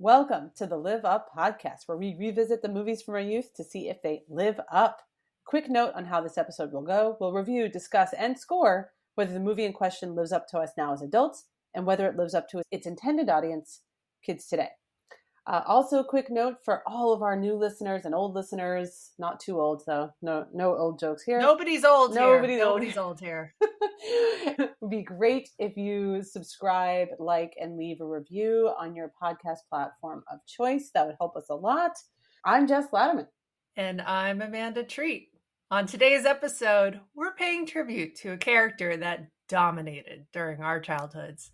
Welcome to the Live Up podcast, where we revisit the movies from our youth to see if they live up. Quick note on how this episode will go. We'll review, discuss, and score whether the movie in question lives up to us now as adults and whether it lives up to its intended audience, kids today. Also, a quick note for all of our new listeners and old listeners, not too old though, no old jokes here. Nobody's old here. It would be great if you subscribe, like, and leave a review on your podcast platform of choice. That would help us a lot. I'm Jess Latterman. And I'm Amanda Treat. On today's episode, we're paying tribute to a character that dominated during our childhoods.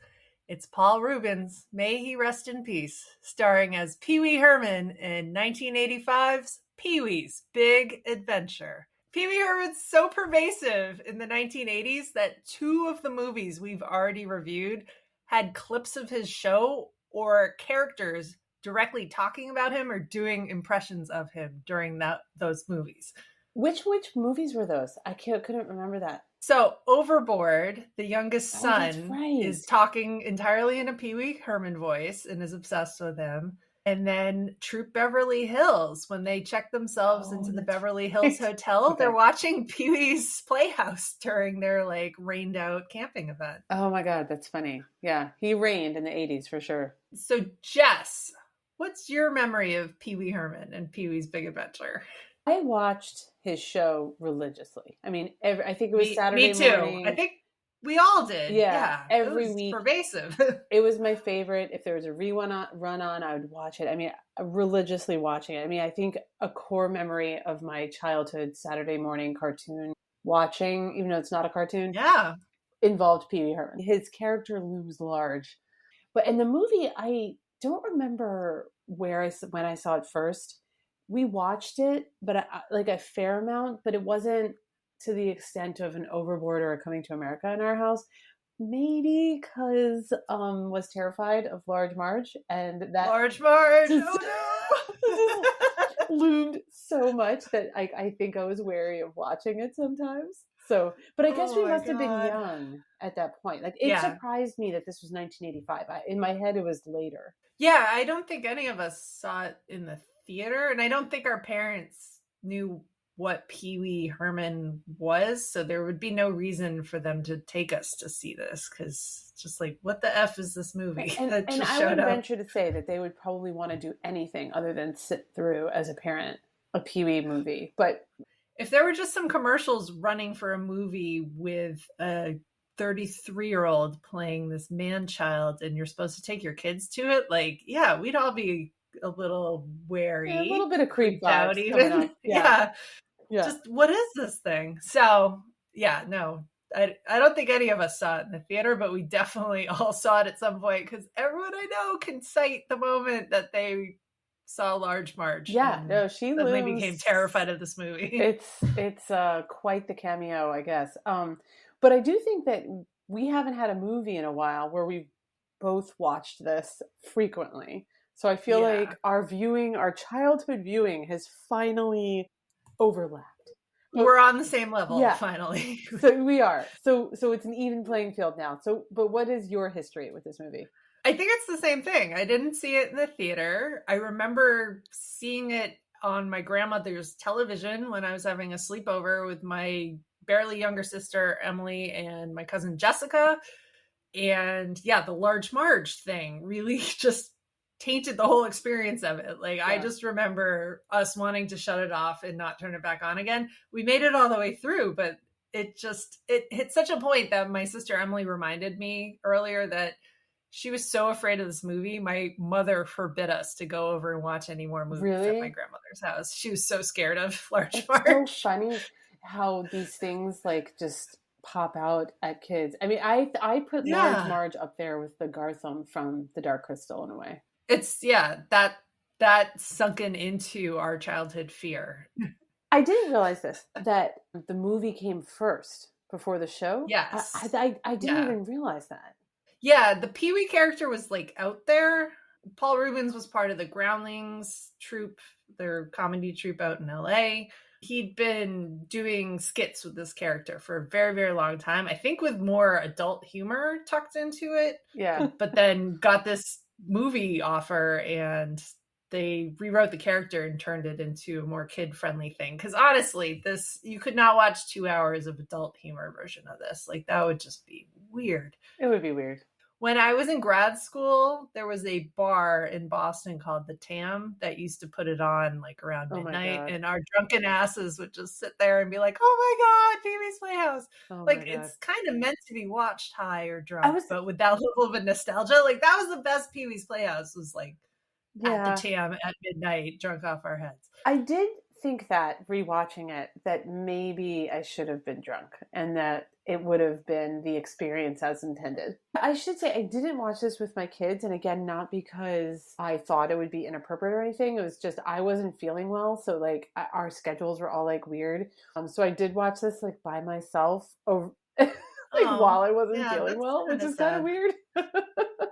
It's Paul Reubens, may he rest in peace, starring as Pee Wee Herman in 1985's Pee-wee's Big Adventure. Pee Wee Herman's so pervasive in the 1980s that two of the movies we've already reviewed had clips of his show or characters directly talking about him or doing impressions of him during those movies. Which movies were those? I couldn't remember that. So Overboard, the youngest son, right, is talking entirely in a Pee Wee Herman voice and is obsessed with him. And then Troop Beverly Hills, when they check themselves into the Beverly Hills Hotel, okay, they're watching Pee Wee's Playhouse during their rained out camping event. Oh my God, that's funny. Yeah, he reigned in the 80s for sure. So Jess, what's your memory of Pee Wee Herman and Pee Wee's Big Adventure? I watched his show religiously. I mean, I think it was Saturday morning. Me too. Morning. I think we all did. Yeah, every week. Pervasive. It was my favorite. If there was a run on, I would watch it. I mean, religiously watching it. I mean, I think a core memory of my childhood Saturday morning cartoon watching, even though it's not a cartoon, involved Pee Wee Herman. His character looms large. But in the movie, I don't remember when I saw it first. We watched it, but like a fair amount, but it wasn't to the extent of an Overboard or a Coming to America in our house. Maybe because was terrified of Large Marge, and that Large Marge, oh no, loomed so much that I think I was wary of watching it sometimes. So, but I guess we must have been young at that point. Like it surprised me that this was 1985. In my head, it was later. Yeah, I don't think any of us saw it in the theater, and I don't think our parents knew what Pee Wee Herman was, so there would be no reason for them to take us to see this, because just what the F is this movie? And I would venture to say that they would probably want to do anything other than sit through, as a parent, a Pee Wee movie. But if there were just some commercials running for a movie with a 33-year-old playing this man-child and you're supposed to take your kids to it, we'd all be a little wary, a little bit of creep out even. Yeah. Just what is this thing? So no, I don't think any of us saw it in the theater, but we definitely all saw it at some point, because everyone I know can cite the moment that they saw Large Marge. Yeah, no, she suddenly became terrified of this movie. It's quite the cameo, I guess. But I do think that we haven't had a movie in a while where we've both watched this frequently. So I feel like our childhood viewing has finally overlapped. We're on the same level, finally. So we are. So it's an even playing field now. So, but what is your history with this movie? I think it's the same thing. I didn't see it in the theater. I remember seeing it on my grandmother's television when I was having a sleepover with my barely younger sister, Emily, and my cousin, Jessica. And the Large Marge thing really just tainted the whole experience of it. I just remember us wanting to shut it off and not turn it back on again. We made it all the way through, but it hit such a point that my sister Emily reminded me earlier that she was so afraid of this movie. My mother forbid us to go over and watch any more movies at my grandmother's house. She was so scared of Large Marge. It's so funny how these things just pop out at kids. I mean, I put Large Marge up there with the Gartham from The Dark Crystal in a way. It's that sunken into our childhood fear. I didn't realize that the movie came first before the show. Yes. I didn't even realize that. Yeah, the Pee Wee character was out there. Paul Reubens was part of the Groundlings troupe, their comedy troupe out in LA. He'd been doing skits with this character for a very, very long time. I think with more adult humor tucked into it. Yeah. But then got this movie offer, and they rewrote the character and turned it into a more kid-friendly thing. Because honestly, this, you could not watch 2 hours of adult humor version of this. Like, that would just be weird. It would be weird. When I was in grad school, there was a bar in Boston called the Tam that used to put it on like around midnight, and our drunken asses would just sit there and be like, "Oh my God, Pee-wee's Playhouse!" Like, it's kind of meant to be watched high or drunk, but with that level of a nostalgia, like that was the best Pee-wee's Playhouse, was like at the Tam at midnight, drunk off our heads. I did think that rewatching it, that maybe I should have been drunk and that it would have been the experience as intended. I should say I didn't watch this with my kids, and again, not because I thought it would be inappropriate or anything. It was just I wasn't feeling well, so like our schedules were all like weird. So I did watch this like by myself over while I wasn't feeling well, which is kind of weird.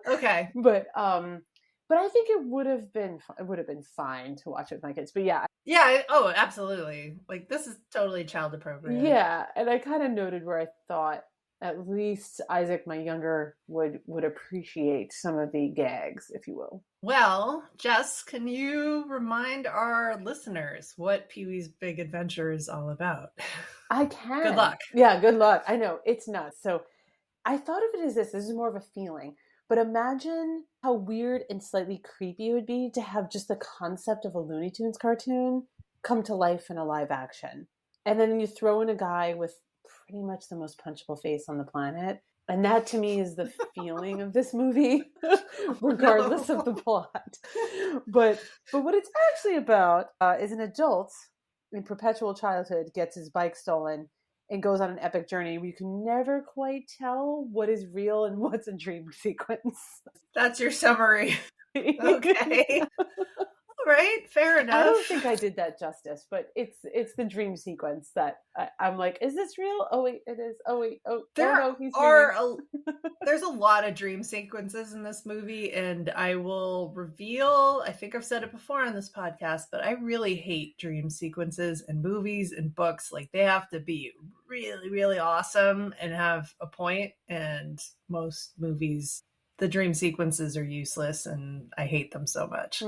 Okay. But I think it would have been fine to watch it with my kids. But yeah. Yeah. Oh, absolutely. Like, this is totally child appropriate. Yeah. And I kind of noted where I thought at least Isaac, my younger, would appreciate some of the gags, if you will. Well, Jess, can you remind our listeners what Pee-wee's Big Adventure is all about? I can. Good luck. Yeah, good luck. I know, it's nuts. So I thought of it as this. This is more of a feeling. But imagine how weird and slightly creepy it would be to have just the concept of a Looney Tunes cartoon come to life in a live action. And then you throw in a guy with pretty much the most punchable face on the planet. And that to me is the feeling of this movie, regardless of the plot. But what it's actually about is an adult in perpetual childhood gets his bike stolen and goes on an epic journey where you can never quite tell what is real and what's a dream sequence. That's your summary. Okay. All right, fair enough. I don't think I did that justice, but it's the dream sequence that I'm like, is this real? Oh wait, it is. Oh wait, there's a lot of dream sequences in this movie, and I will reveal, I think I've said it before on this podcast, but I really hate dream sequences in movies and books. Like, they have to be really, really awesome and have a point, and most movies, the dream sequences are useless, and I hate them so much.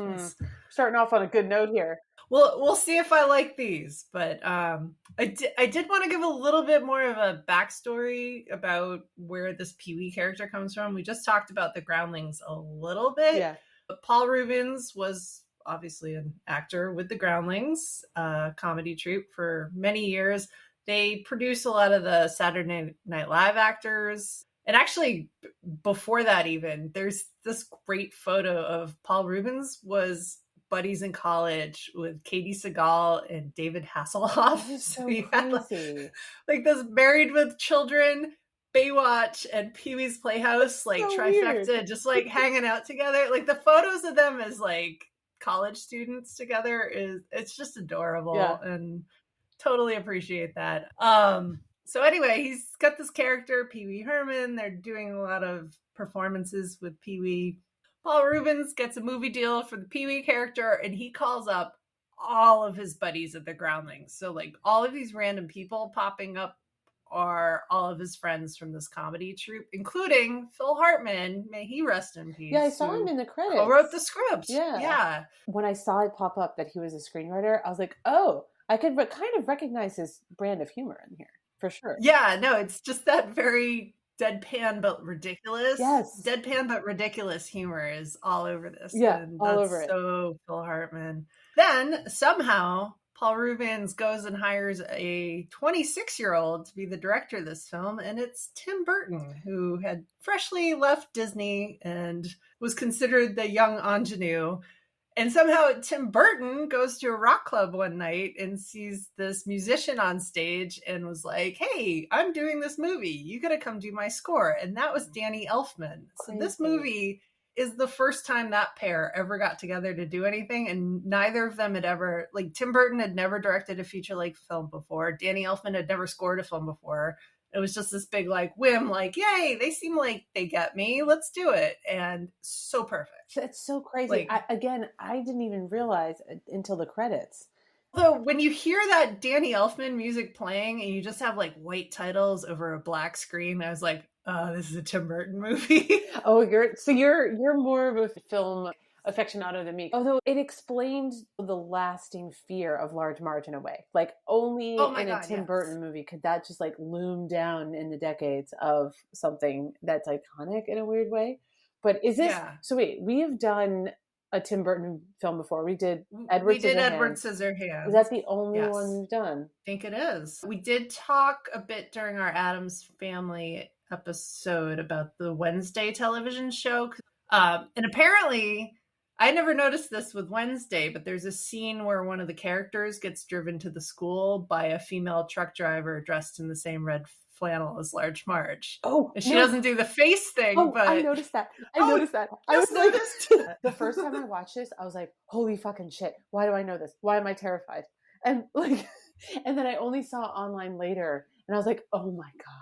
Starting off on a good note here. Well, we'll see if I like these, but I did want to give a little bit more of a backstory about where this Pee-wee character comes from. We just talked about the Groundlings a little bit. Yeah. But Paul Reubens was obviously an actor with the Groundlings, comedy troupe, for many years. They produce a lot of the Saturday Night Live actors. And actually, before that even, there's this great photo of Paul Reubens was buddies in college with Katie Seagal and David Hasselhoff. That is so he crazy. Had like this Married with Children, Baywatch, and Pee-wee's Playhouse, like so trifecta, weird. Just like hanging out together. Like, the photos of them as like college students together it's just adorable. Yeah. And totally appreciate that. So anyway, he's got this character, Pee-wee Herman. They're doing a lot of performances with Pee-wee. Paul Reubens gets a movie deal for the Pee-wee character, and he calls up all of his buddies at the Groundlings. So like all of these random people popping up are all of his friends from this comedy troupe, including Phil Hartman. May he rest in peace. Yeah, I saw him in the credits. Co-wrote the script. Yeah. When I saw it pop up that he was a screenwriter, I was like, oh, I could kind of recognize his brand of humor in here. For sure. Yeah, no, it's just that very deadpan but ridiculous. Yes. Deadpan but ridiculous humor is all over this. Yeah, and all over it. So Phil Hartman. Then somehow Paul Reubens goes and hires a 26-year-old to be the director of this film, and it's Tim Burton, who had freshly left Disney and was considered the young ingenue. And somehow Tim Burton goes to a rock club one night and sees this musician on stage and was like, hey, I'm doing this movie. You got to come do my score. And that was Danny Elfman. So this movie is the first time that pair ever got together to do anything. And neither of them had ever, like, Tim Burton had never directed a feature-length film before. Danny Elfman had never scored a film before. It was just this big like whim, like, yay, they seem like they get me. Let's do it. And so perfect. It's so crazy. Like, I didn't even realize until the credits. So when you hear that Danny Elfman music playing and you just have like white titles over a black screen, I was like, This is a Tim Burton movie. Oh, you're more of a film aficionado than me. Although it explained the lasting fear of Large Marge in a way. Like only Oh my in a God, Tim yes. Burton movie could that just like loom down in the decades of something that's iconic in a weird way. But is this Yeah. so wait, we have done a Tim Burton film before. We did We Edward did Edward Scissorhands. Is Scissorhands. that the only one Yes, we've done? I think it is. We did talk a bit during our Adams Family episode about the Wednesday television show. And apparently, I never noticed this with Wednesday, but there's a scene where one of the characters gets driven to the school by a female truck driver dressed in the same red flannel as Large Marge. Oh And she no. doesn't do the face thing, Oh, I but noticed that. I oh, noticed that. I was just like, noticed. the first time I watched this, I was like, holy fucking shit. Why do I know this? Why am I terrified? And like, and then I only saw it online later and I was like, oh my God.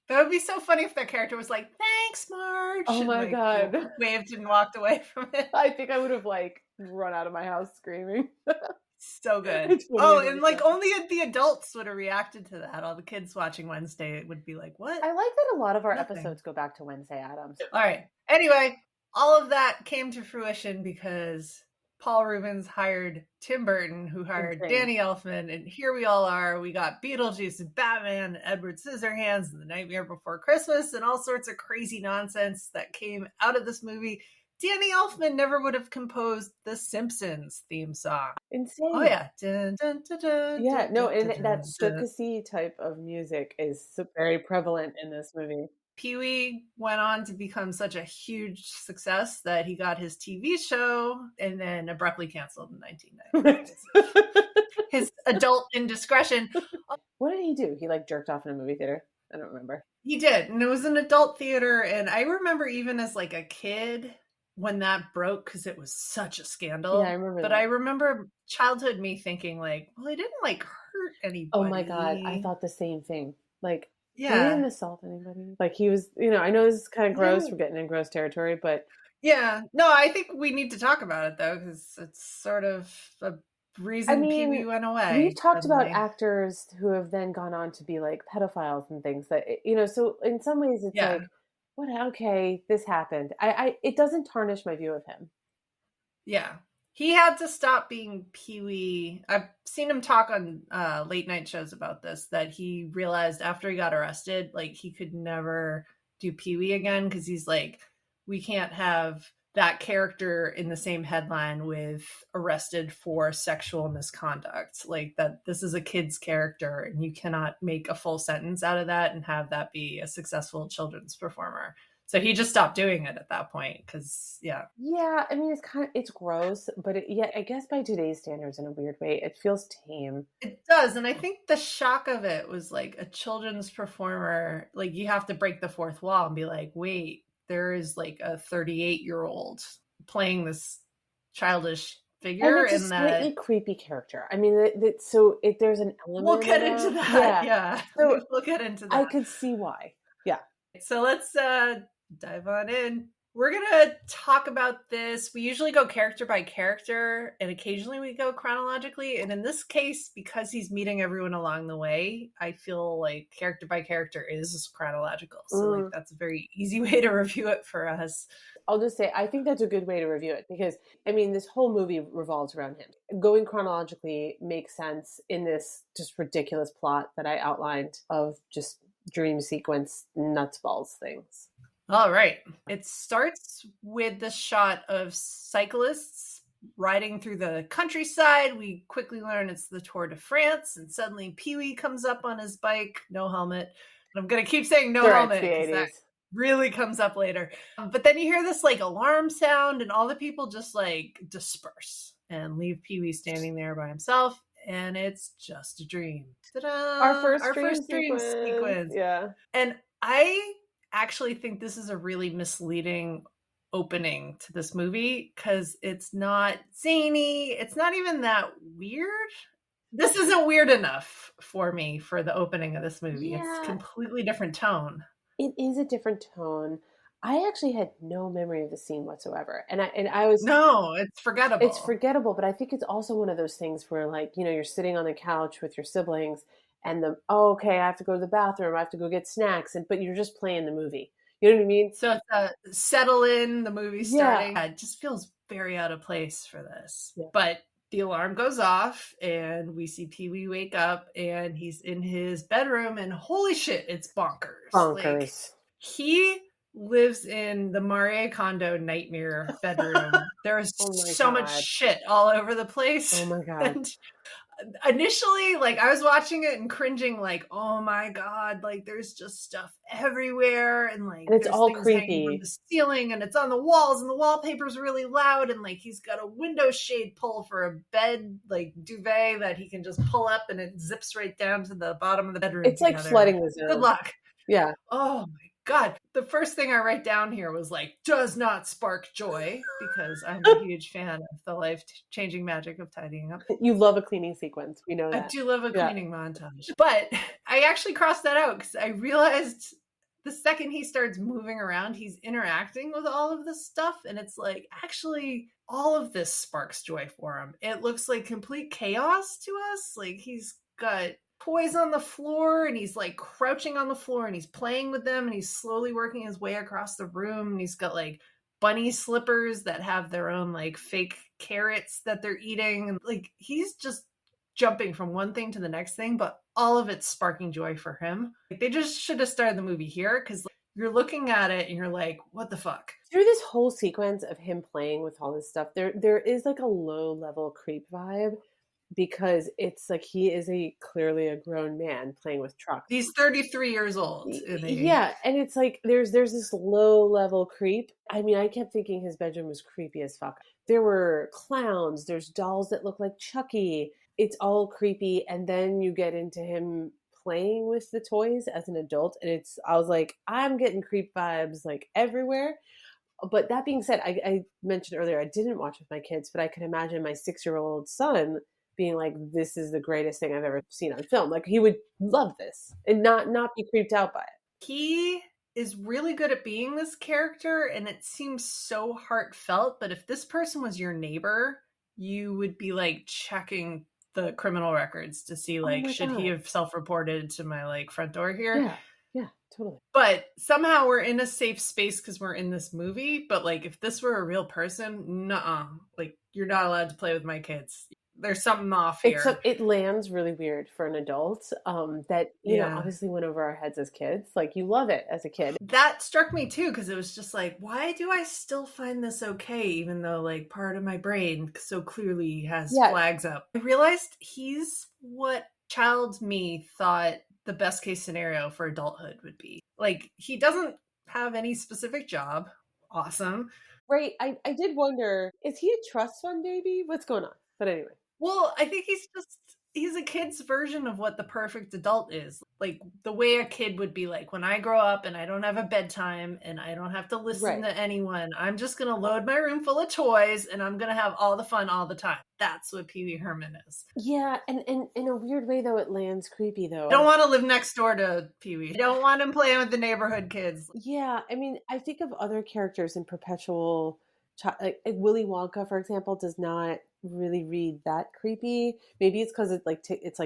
That would be so funny if that character was like, "Thanks, Marge," Oh and my like God. waved and walked away from it. I think I would have like run out of my house screaming. So good. It's Oh, totally and like that. only the adults would have reacted to that. All the kids watching Wednesday would be like, "What?" I like that a lot of our Nothing. episodes go back to Wednesday Addams. All right. Anyway, all of that came to fruition because Paul Rubens hired Tim Burton, who hired Insane. Danny Elfman, and here we all are. We got Beetlejuice and Batman, and Edward Scissorhands, and The Nightmare Before Christmas, and all sorts of crazy nonsense that came out of this movie. Danny Elfman never would have composed the Simpsons theme song. Insane. Oh yeah. Dun, dun, dun, dun, Yeah, dun, no, dun, and dun, that dun. circusy type of music is very prevalent in this movie. Pee-wee went on to become such a huge success that he got his TV show and then abruptly canceled in 1990. His adult indiscretion. What did he do? He like jerked off in a movie theater? I don't remember. He did, and it was an adult theater, and I remember even as like a kid when that broke because it was such a scandal. Yeah, I remember but that. I remember childhood me thinking like, well, he didn't like hurt anybody. Oh my God, I thought the same thing. Like, he Yeah. didn't assault anybody. Like he was, I know this is kind of gross. We're getting in gross territory, but yeah, no, I think we need to talk about it though because it's sort of a reason Pee-wee went away. We've talked about suddenly. actors who have then gone on to be like pedophiles and things that so in some ways it's Yeah. like, what? Okay, this happened. It doesn't tarnish my view of him. Yeah. He had to stop being Pee-wee. I've seen him talk on late night shows about this, that he realized after he got arrested, like he could never do Pee-wee again because he's like, we can't have that character in the same headline with arrested for sexual misconduct. Like that, this is a kid's character and you cannot make a full sentence out of that and have that be a successful children's performer. So he just stopped doing it at that point because, yeah. Yeah, I mean, it's gross, but I guess by today's standards, in a weird way, it feels tame. It does, and I think the shock of it was like a children's performer, like you have to break the fourth wall and be like, wait, there is like a 38-year-old playing this childish figure, and it's a slightly creepy character. I mean, there's an element. We'll get into that. Yeah. So we'll get into that. I could see why. Yeah. So let's dive on in. We're going to talk about this. We usually go character by character, and occasionally we go chronologically. And in this case, because he's meeting everyone along the way, I feel like character by character is chronological. So like that's a very easy way to review it for us. I'll just say, I think that's a good way to review it because, I mean, this whole movie revolves around him. Going chronologically makes sense in this just ridiculous plot that I outlined of just dream sequence nuts balls things. All right. It starts with the shot of cyclists riding through the countryside. We quickly learn it's the Tour de France, and suddenly Pee-wee comes up on his bike, no helmet. And I'm going to keep saying no helmet because that really comes up later. But then you hear this like alarm sound, and all the people just like disperse and leave Pee-wee standing there by himself. And it's just a dream. Ta-da! Our first dream sequence. Yeah. And I actually think this is a really misleading opening to this movie because it's not zany. It's not even that weird. This isn't weird enough for me for the opening of this movie. Yeah. It's a completely different tone. It is a different tone. I actually had no memory of the scene whatsoever. And I was... No, it's forgettable. It's forgettable, but I think it's also one of those things where like, you're sitting on the couch with your siblings and okay, I have to go to the bathroom, I have to go get snacks, but you're just playing the movie. You know what I mean? So it's settle in, the movie Yeah. starting. It just feels very out of place for this. Yeah. But the alarm goes off and we see Pee-wee wake up and he's in his bedroom and holy shit, it's bonkers. Like, he lives in the Marie Kondo nightmare bedroom. There is so much shit all over the place. Oh my God. And initially, like, I was watching it and cringing, like, oh my God, like, there's just stuff everywhere, and like, and it's there's all things creepy hanging from the ceiling, and it's on the walls, and the wallpaper's really loud, and like, he's got a window shade pull for a bed, like, duvet that he can just pull up, and it zips right down to the bottom of the bedroom. It's together. Like flooding the zone. Good luck. Yeah. Oh my God. The first thing I write down here was like, does not spark joy, because I'm a huge fan of the life-changing magic of tidying up. You love a cleaning sequence. We know that. I do love a cleaning montage. But I actually crossed that out because I realized the second he starts moving around, he's interacting with all of this stuff. And it's like, actually, all of this sparks joy for him. It looks like complete chaos to us. Like, he's got toys on the floor and he's like crouching on the floor and he's playing with them and he's slowly working his way across the room and he's got like bunny slippers that have their own like fake carrots that they're eating, and like he's just jumping from one thing to the next thing, but all of it's sparking joy for him. Like, they just should have started the movie here, because like, you're looking at it and you're like, what the fuck? Through this whole sequence of him playing with all this stuff, there is like a low level creep vibe, because it's like he is clearly a grown man playing with trucks. He's 33 years old. Yeah, and it's like there's this low level creep. I mean, I kept thinking his bedroom was creepy as fuck. There were clowns, there's dolls that look like Chucky. It's all creepy, and then you get into him playing with the toys as an adult, and I was like, I'm getting creep vibes like everywhere. But that being said, I mentioned earlier I didn't watch with my kids, but I can imagine my 6-year-old son being like, this is the greatest thing I've ever seen on film. Like, he would love this and not be creeped out by it. He is really good at being this character, and it seems so heartfelt. But if this person was your neighbor, you would be like checking the criminal records to see like, should he have self-reported to my like front door here? Yeah, totally. But somehow we're in a safe space because we're in this movie. But like, if this were a real person, nuh-uh. Like, you're not allowed to play with my kids. There's something off here. It lands really weird for an adult that, you know, obviously went over our heads as kids. Like, you love it as a kid. That struck me too, because it was just like, why do I still find this okay, even though like part of my brain so clearly has flags up? I realized he's what child me thought the best case scenario for adulthood would be. Like, he doesn't have any specific job. Awesome. Right. I did wonder, is he a trust fund baby? What's going on? But anyway. Well, I think he's a kid's version of what the perfect adult is. Like, the way a kid would be like, when I grow up and I don't have a bedtime and I don't have to listen to anyone, I'm just going to load my room full of toys and I'm going to have all the fun all the time. That's what Pee Wee Herman is. Yeah, and in a weird way, though, it lands creepy, though. I don't want to live next door to Pee Wee. I don't want him playing with the neighborhood kids. Yeah, I mean, I think of other characters in perpetual... like Willy Wonka, for example, does not really read that creepy. Maybe it's because it's like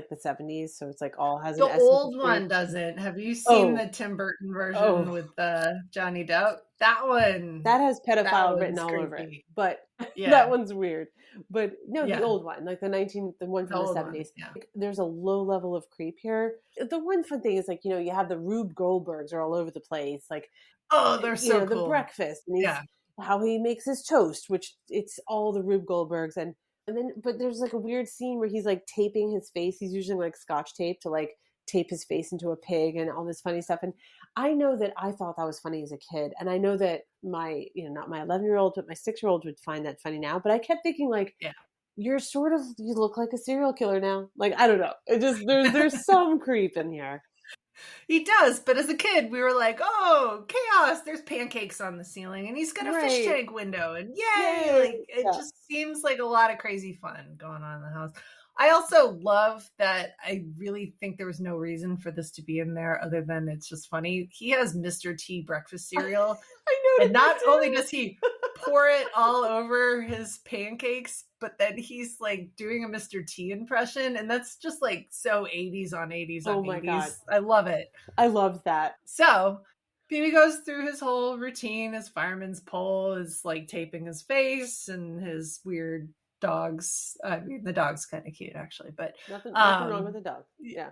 the 70s, so it's like all has the old one doesn't. Have you seen the Tim Burton version with Johnny Depp? That one that has pedophile written all over it, but that one's weird. But no, the old one, like the one from the 70s. Like, there's a low level of creep here. The one fun thing is, like, you know, you have the Rube Goldbergs are all over the place, like, oh, they're so cool. The breakfast, and how he makes his toast, which it's all the Rube Goldbergs, and then but there's like a weird scene where he's like taping his face. He's using like Scotch tape to like tape his face into a pig and all this funny stuff. And I know that I thought that was funny as a kid, and I know that my, you know, not my 11-year-old, but my 6-year-old would find that funny now. But I kept thinking, like, you look like a serial killer now. Like, I don't know. It just there's some creep in here. He does, but as a kid, we were like, "Oh, chaos! There's pancakes on the ceiling, and he's got a fish tank window, and yay!" Like, it just seems like a lot of crazy fun going on in the house. I also love that. I really think there was no reason for this to be in there other than it's just funny. He has Mr. T breakfast cereal, I know, and not only does he pour it all over his pancakes, but then he's like doing a Mr. T impression, and that's just like so 80s on 80s on Oh my God. 80s. I love it. I love that. So Pee-wee goes through his whole routine. His fireman's pole is like taping his face, and his weird dogs. I mean, the dog's kind of cute actually, but Nothing wrong with the dog. Yeah.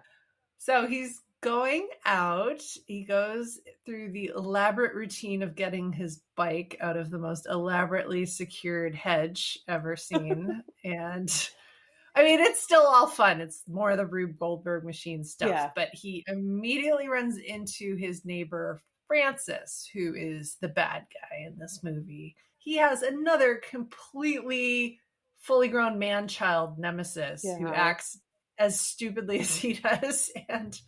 so he's going out. He goes through the elaborate routine of getting his bike out of the most elaborately secured hedge ever seen. And I mean, it's still all fun. It's more of the Rube Goldberg machine stuff. Yeah. But he immediately runs into his neighbor, Francis, who is the bad guy in this movie. He has another completely fully grown man-child nemesis who acts as stupidly as he does. And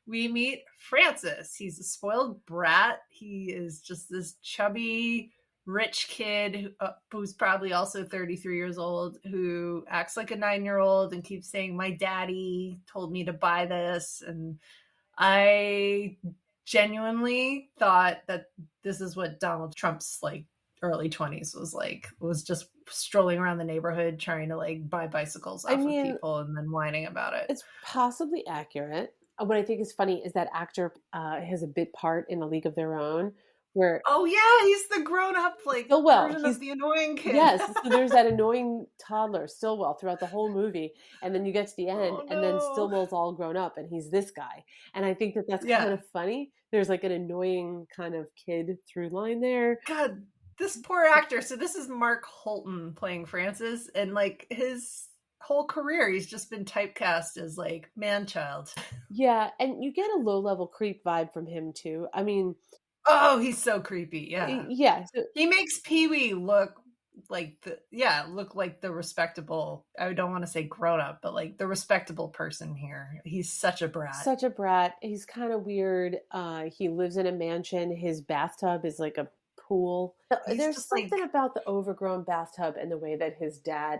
we meet Francis. He's a spoiled brat. He is just this chubby, rich kid who's probably also 33 years old, who acts like a 9-year-old and keeps saying, my daddy told me to buy this. And I genuinely thought that this is what Donald Trump's like early 20s was just strolling around the neighborhood trying to like buy bicycles off of people and then whining about it. It's possibly accurate. What I think is funny is that actor has a bit part in A League of Their Own where he's the grown-up like version of the annoying kid. Yes, so there's that annoying toddler Stillwell throughout the whole movie, and then you get to the end and then Stillwell's all grown up and he's this guy, and I think that that's kind of funny. There's like an annoying kind of kid through line there. God, this poor actor. So this is Mark Holton playing Francis, and like his whole career he's just been typecast as like man-child. Yeah, and you get a low-level creep vibe from him too. I mean, he's so creepy. Yeah, so he makes Pee-wee look like the respectable, I don't want to say grown up, but like the respectable person here. He's such a brat. He's kind of weird. He lives in a mansion. His bathtub is like a pool. There's something about the overgrown bathtub and the way that his dad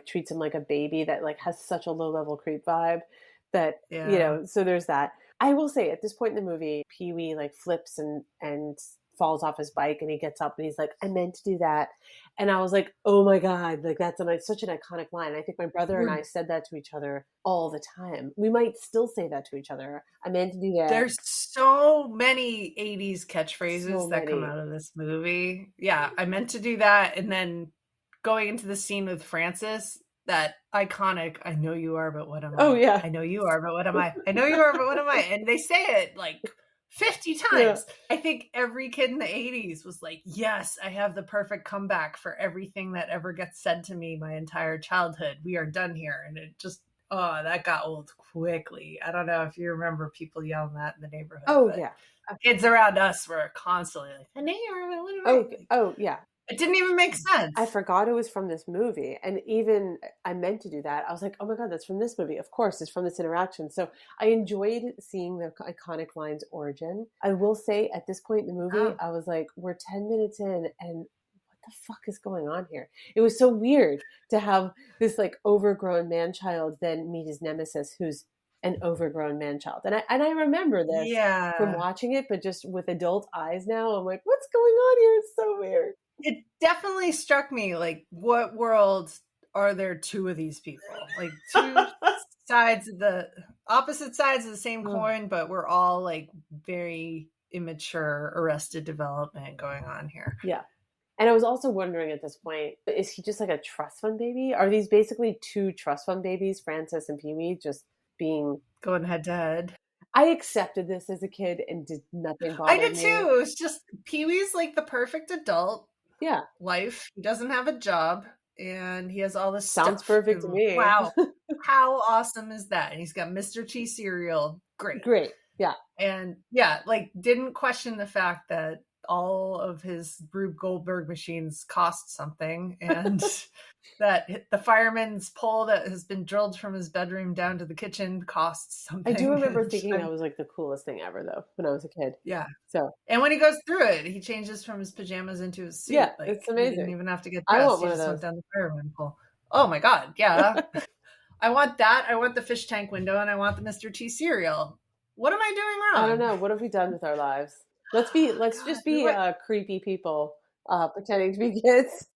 treats him like a baby that like has such a low-level creep vibe that so there's that. I will say at this point in the movie, Pee-wee like flips and falls off his bike and he gets up and he's like, I meant to do that. And I was like, oh my God, like that's such an iconic line. I think my brother and I said that to each other all the time. We might still say that to each other. I meant to do that. There's so many 80s catchphrases that come out of this movie. Yeah, I meant to do that. And then going into the scene with Francis, that iconic, I know you are, but what am I? Oh, yeah. I know you are, but what am I? I know you are, but what am I? And they say it like 50 times. Yeah. I think every kid in the 80s was like, yes, I have the perfect comeback for everything that ever gets said to me my entire childhood. We are done here. And it just, that got old quickly. I don't know if you remember people yelling that in the neighborhood. Oh, yeah. Kids around us were constantly like, I know you are, but what am I? Oh, yeah. It didn't even make sense. I forgot it was from this movie. And even I meant to do that. I was like, oh my God, that's from this movie. Of course, it's from this interaction. So I enjoyed seeing the iconic line's origin. I will say at this point in the movie, I was like, we're 10 minutes in and what the fuck is going on here? It was so weird to have this like overgrown man-child then meet his nemesis who's an overgrown man-child. And I remember this from watching it, but just with adult eyes now, I'm like, what's going on here? It's so weird. It definitely struck me like, what world are there two of these people? Like two opposite sides of the same coin, but we're all like very immature arrested development going on here. Yeah. And I was also wondering at this point, is he just like a trust fund baby? Are these basically two trust fund babies, Francis and Pee-wee, just going head to head? I accepted this as a kid and did nothing bother me. I did too. It was just Pee-wee's like the perfect adult. Yeah. Life. He doesn't have a job and he has all this Sounds stuff. Perfect to me. Wow. How awesome is that? And he's got Mr. T cereal. Great. Yeah. And like didn't question the fact that all of his Rube Goldberg machines cost something and that the fireman's pole that has been drilled from his bedroom down to the kitchen costs something. I do remember thinking that was like the coolest thing ever though when I was a kid. Yeah. So and when he goes through it, he changes from his pajamas into his suit. Yeah, like, it's amazing. He didn't even have to get dressed. I want he one just of went those. down the fireman pole. Oh my God. Yeah. I want that. I want the fish tank window and I want the Mr. T cereal. What am I doing wrong? I don't know. What have we done with our lives? Let's just be creepy people pretending to be kids.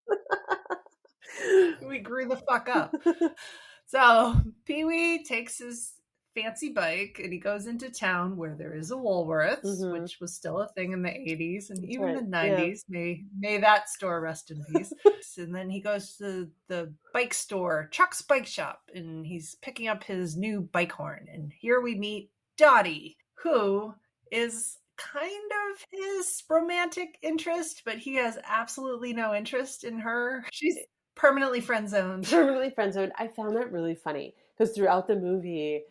We grew the fuck up. So Pee-wee takes his fancy bike and he goes into town where there is a Woolworths, Mm-hmm. which was still a thing in the 80s and That's even right. the Yeah. 90s. May that store rest in peace. And then he goes to the bike store, Chuck's Bike Shop, and he's picking up his new bike horn. And here we meet Dottie, who is kind of his romantic interest, but he has absolutely no interest in her. She's permanently friend zoned. Permanently friend zoned. I found that really funny because throughout the movie,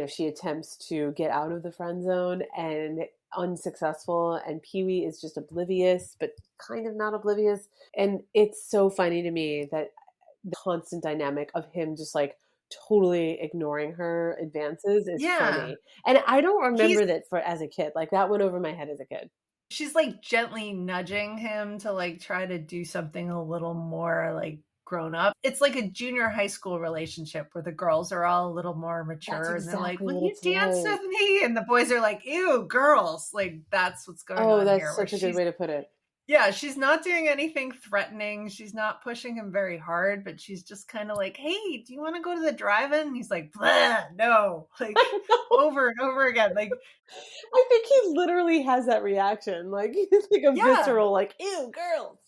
she attempts to get out of the friend zone and unsuccessful, and Pee-wee is just oblivious, but kind of not oblivious. And it's so funny to me that the constant dynamic of him just like totally ignoring her advances is Yeah. funny. And I don't He's remember that as a kid. Like that went over my head as a kid. she's like gently nudging him to like try to do something a little more like grown up. It's like a junior high school relationship where the girls are all a little more That's mature and they're like, exactly "Will what you it's dance like. with me?" And the boys are like, "Ew, girls." Like that's what's going Oh, on that's here where such a good she's way to put it. yeah, she's not doing anything threatening. She's not pushing him very hard, but she's just kind of like, "Hey, do you want to go to the drive-in?" And he's like, "No." Like over and over again. Like, I think he literally has that reaction. Like he's like a yeah. visceral, like, ew, girls.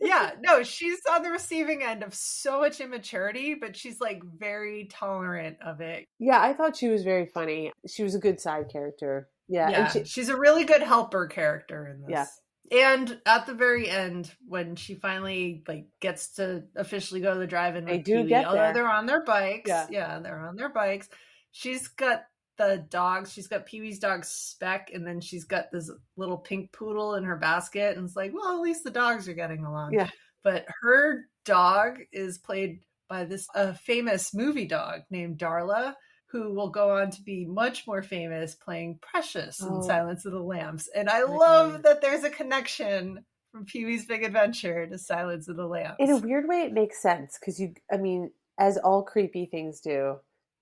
Yeah, no, she's on the receiving end of so much immaturity, but she's like very tolerant of it. Yeah, I thought she was very funny. She was a good side character. Yeah, and Yeah, she's a really good helper character in yeah, this. And at the very end, when she finally like gets to officially go to the drive-in they with do Pee-wee, get although there. they're on their bikes, Yeah, yeah, they're on their bikes. She's got the dogs. She's got Pee-wee's dog Speck, and then she's got this little pink poodle in her basket. And it's like, well, at least the dogs are getting along. yeah. But her dog is played by this famous movie dog named Darla, who will go on to be much more famous playing Precious in Oh Silence of the Lambs. And I my God. love that there's a connection from Pee-wee's Big Adventure to Silence of the In a Lambs. weird way, it makes sense because I mean, as all creepy things do,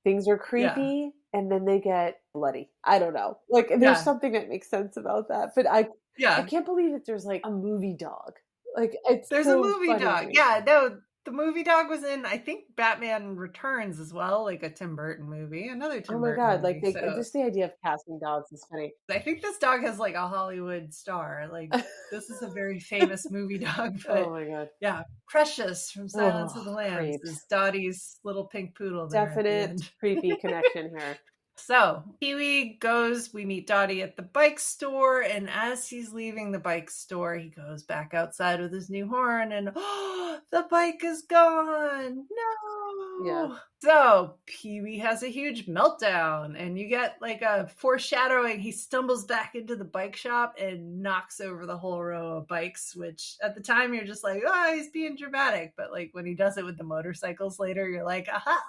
things are Yeah. creepy and then they get bloody. I don't know. Like, there's Yeah. something that makes sense about that. But I Yeah. can't believe that there's like a movie dog. Like, it's There's a so movie funny to dog. me. Yeah, no, the movie dog was in, I think, Batman Returns as well, like a Tim Burton movie, another Oh Tim my Burton God. Like, movie. So just the idea of casting dogs is funny. I think this dog has like a Hollywood star. Like this is a very famous movie dog, Oh but my God. yeah, Precious from Silence of Oh, the Lambs creeps. is Dottie's little pink poodle there at the Definite end. creepy connection here. So Pee-wee goes, we meet Dottie at the bike store, and as he's leaving the bike store, he goes back outside with his new horn, and oh, the bike is gone. Yeah. No. So Pee-wee has a huge meltdown, and you get like a foreshadowing. He stumbles back into the bike shop and knocks over the whole row of bikes, which at the time you're just like, oh, he's being dramatic. But like when he does it with the motorcycles later, you're like, aha.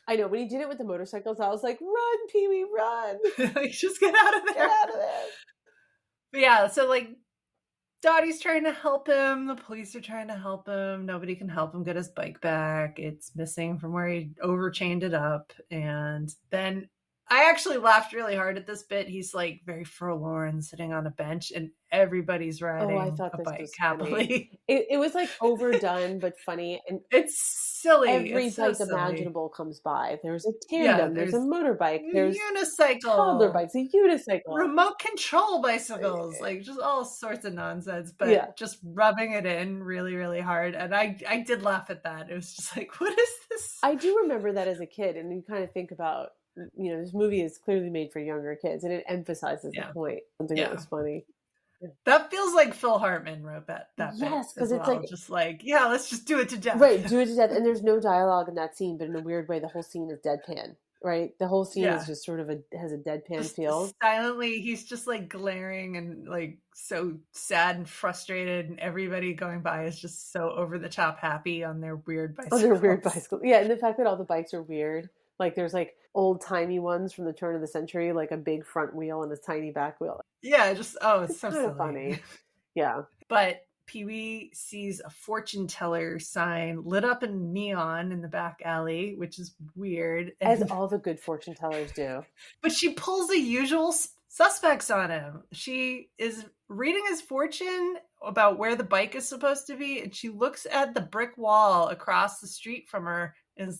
I know. When he did it with the motorcycles, I was like, run, Pee-wee, run. Like, just get out of there. Get out of there. But yeah, so like Dottie's trying to help him. The police are trying to help him. Nobody can help him get his bike back. It's missing from where he overchained it up. And then I actually laughed really hard at this bit. He's like very forlorn sitting on a bench and everybody's Oh, I riding thought a this bike was funny. happily. It was like overdone, but funny. And It's silly. every It's so bike silly. imaginable comes by. There's a Yeah, tandem, there's a motorbike, there's toddler unicycle, bikes, a unicycle. remote control bicycles, like just all sorts of nonsense, but Yeah. just rubbing it in really, really hard. And I did laugh at that. It was just like, what is this? I do remember that as a kid, and you kind of think about, this movie is clearly made for younger kids, and it emphasizes the point. Something that was funny. That feels like Phil Hartman wrote that Yes, bit because as it's well. like, Just like, yeah, let's just do it to death. right, do it to death. And there's no dialogue in that scene, but in a weird way, the whole scene is deadpan, right? The whole scene is just sort of has a deadpan just feel. Silently, he's just like glaring and like so sad and frustrated, and everybody going by is just so over the top happy on their weird bicycles. On their weird bicycles. Yeah, and the fact that all the bikes are weird. Like there's like old timey ones from the turn of the century, like a big front wheel and a tiny back wheel. Yeah, just it's so kind silly. of funny. Yeah. But Pee-wee sees a fortune teller sign lit up in neon in the back alley, which is weird. As all the good fortune tellers do. But she pulls the usual suspects on him. She is reading his fortune about where the bike is supposed to be, and she looks at the brick wall across the street from her, and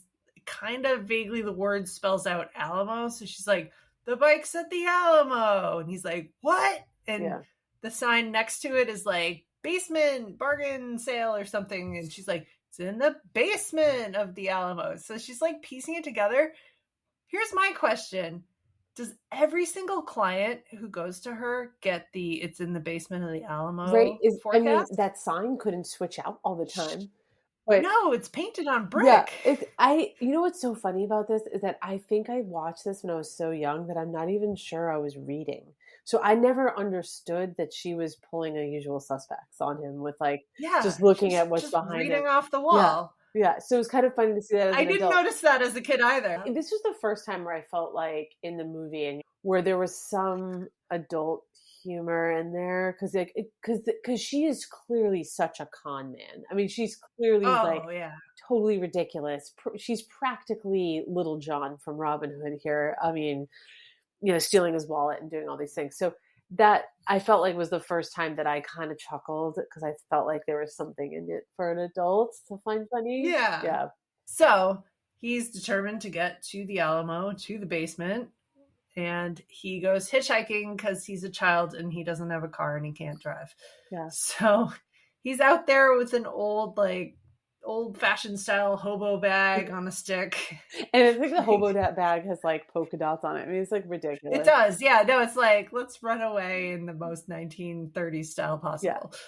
kind of vaguely the word spells out Alamo. So she's like, the bike's at the Alamo. And he's like, what? And the sign next to it is like, basement bargain sale or something. And she's like, it's in the basement of the Alamo. So she's like piecing it together. Here's my question. Does every single client who goes to her get the it's in the basement of the Alamo I mean, forecast? that sign couldn't switch out all the time. But no, it's painted on yeah, brick. you know what's so funny about this is that I think I watched this when I was so young that I'm not even sure I was reading. So I never understood that she was pulling a Usual Suspects on him with like just looking at what's just behind reading it. off the Yeah. wall. Yeah. So it was kind of funny to see that as I an didn't adult. notice that as a kid either. This was the first time where I felt like in the movie and where there was some adult humor in there because she is clearly such a con man. I mean, she's clearly totally ridiculous. She's practically Little John from Robin Hood here. I mean, stealing his wallet and doing all these things. So that I felt like was the first time that I kind of chuckled because I felt like there was something in it for an adult to find funny. Yeah. So he's determined to get to the Alamo, to the basement, and he goes hitchhiking because he's a child and he doesn't have a car and he can't drive. Yeah. So he's out there with an old-fashioned style hobo bag on a stick. And I think the hobo bag has like polka dots on it. I mean, it's like ridiculous. It does. Yeah. No, it's like, let's run away in the most 1930s style possible. Yeah.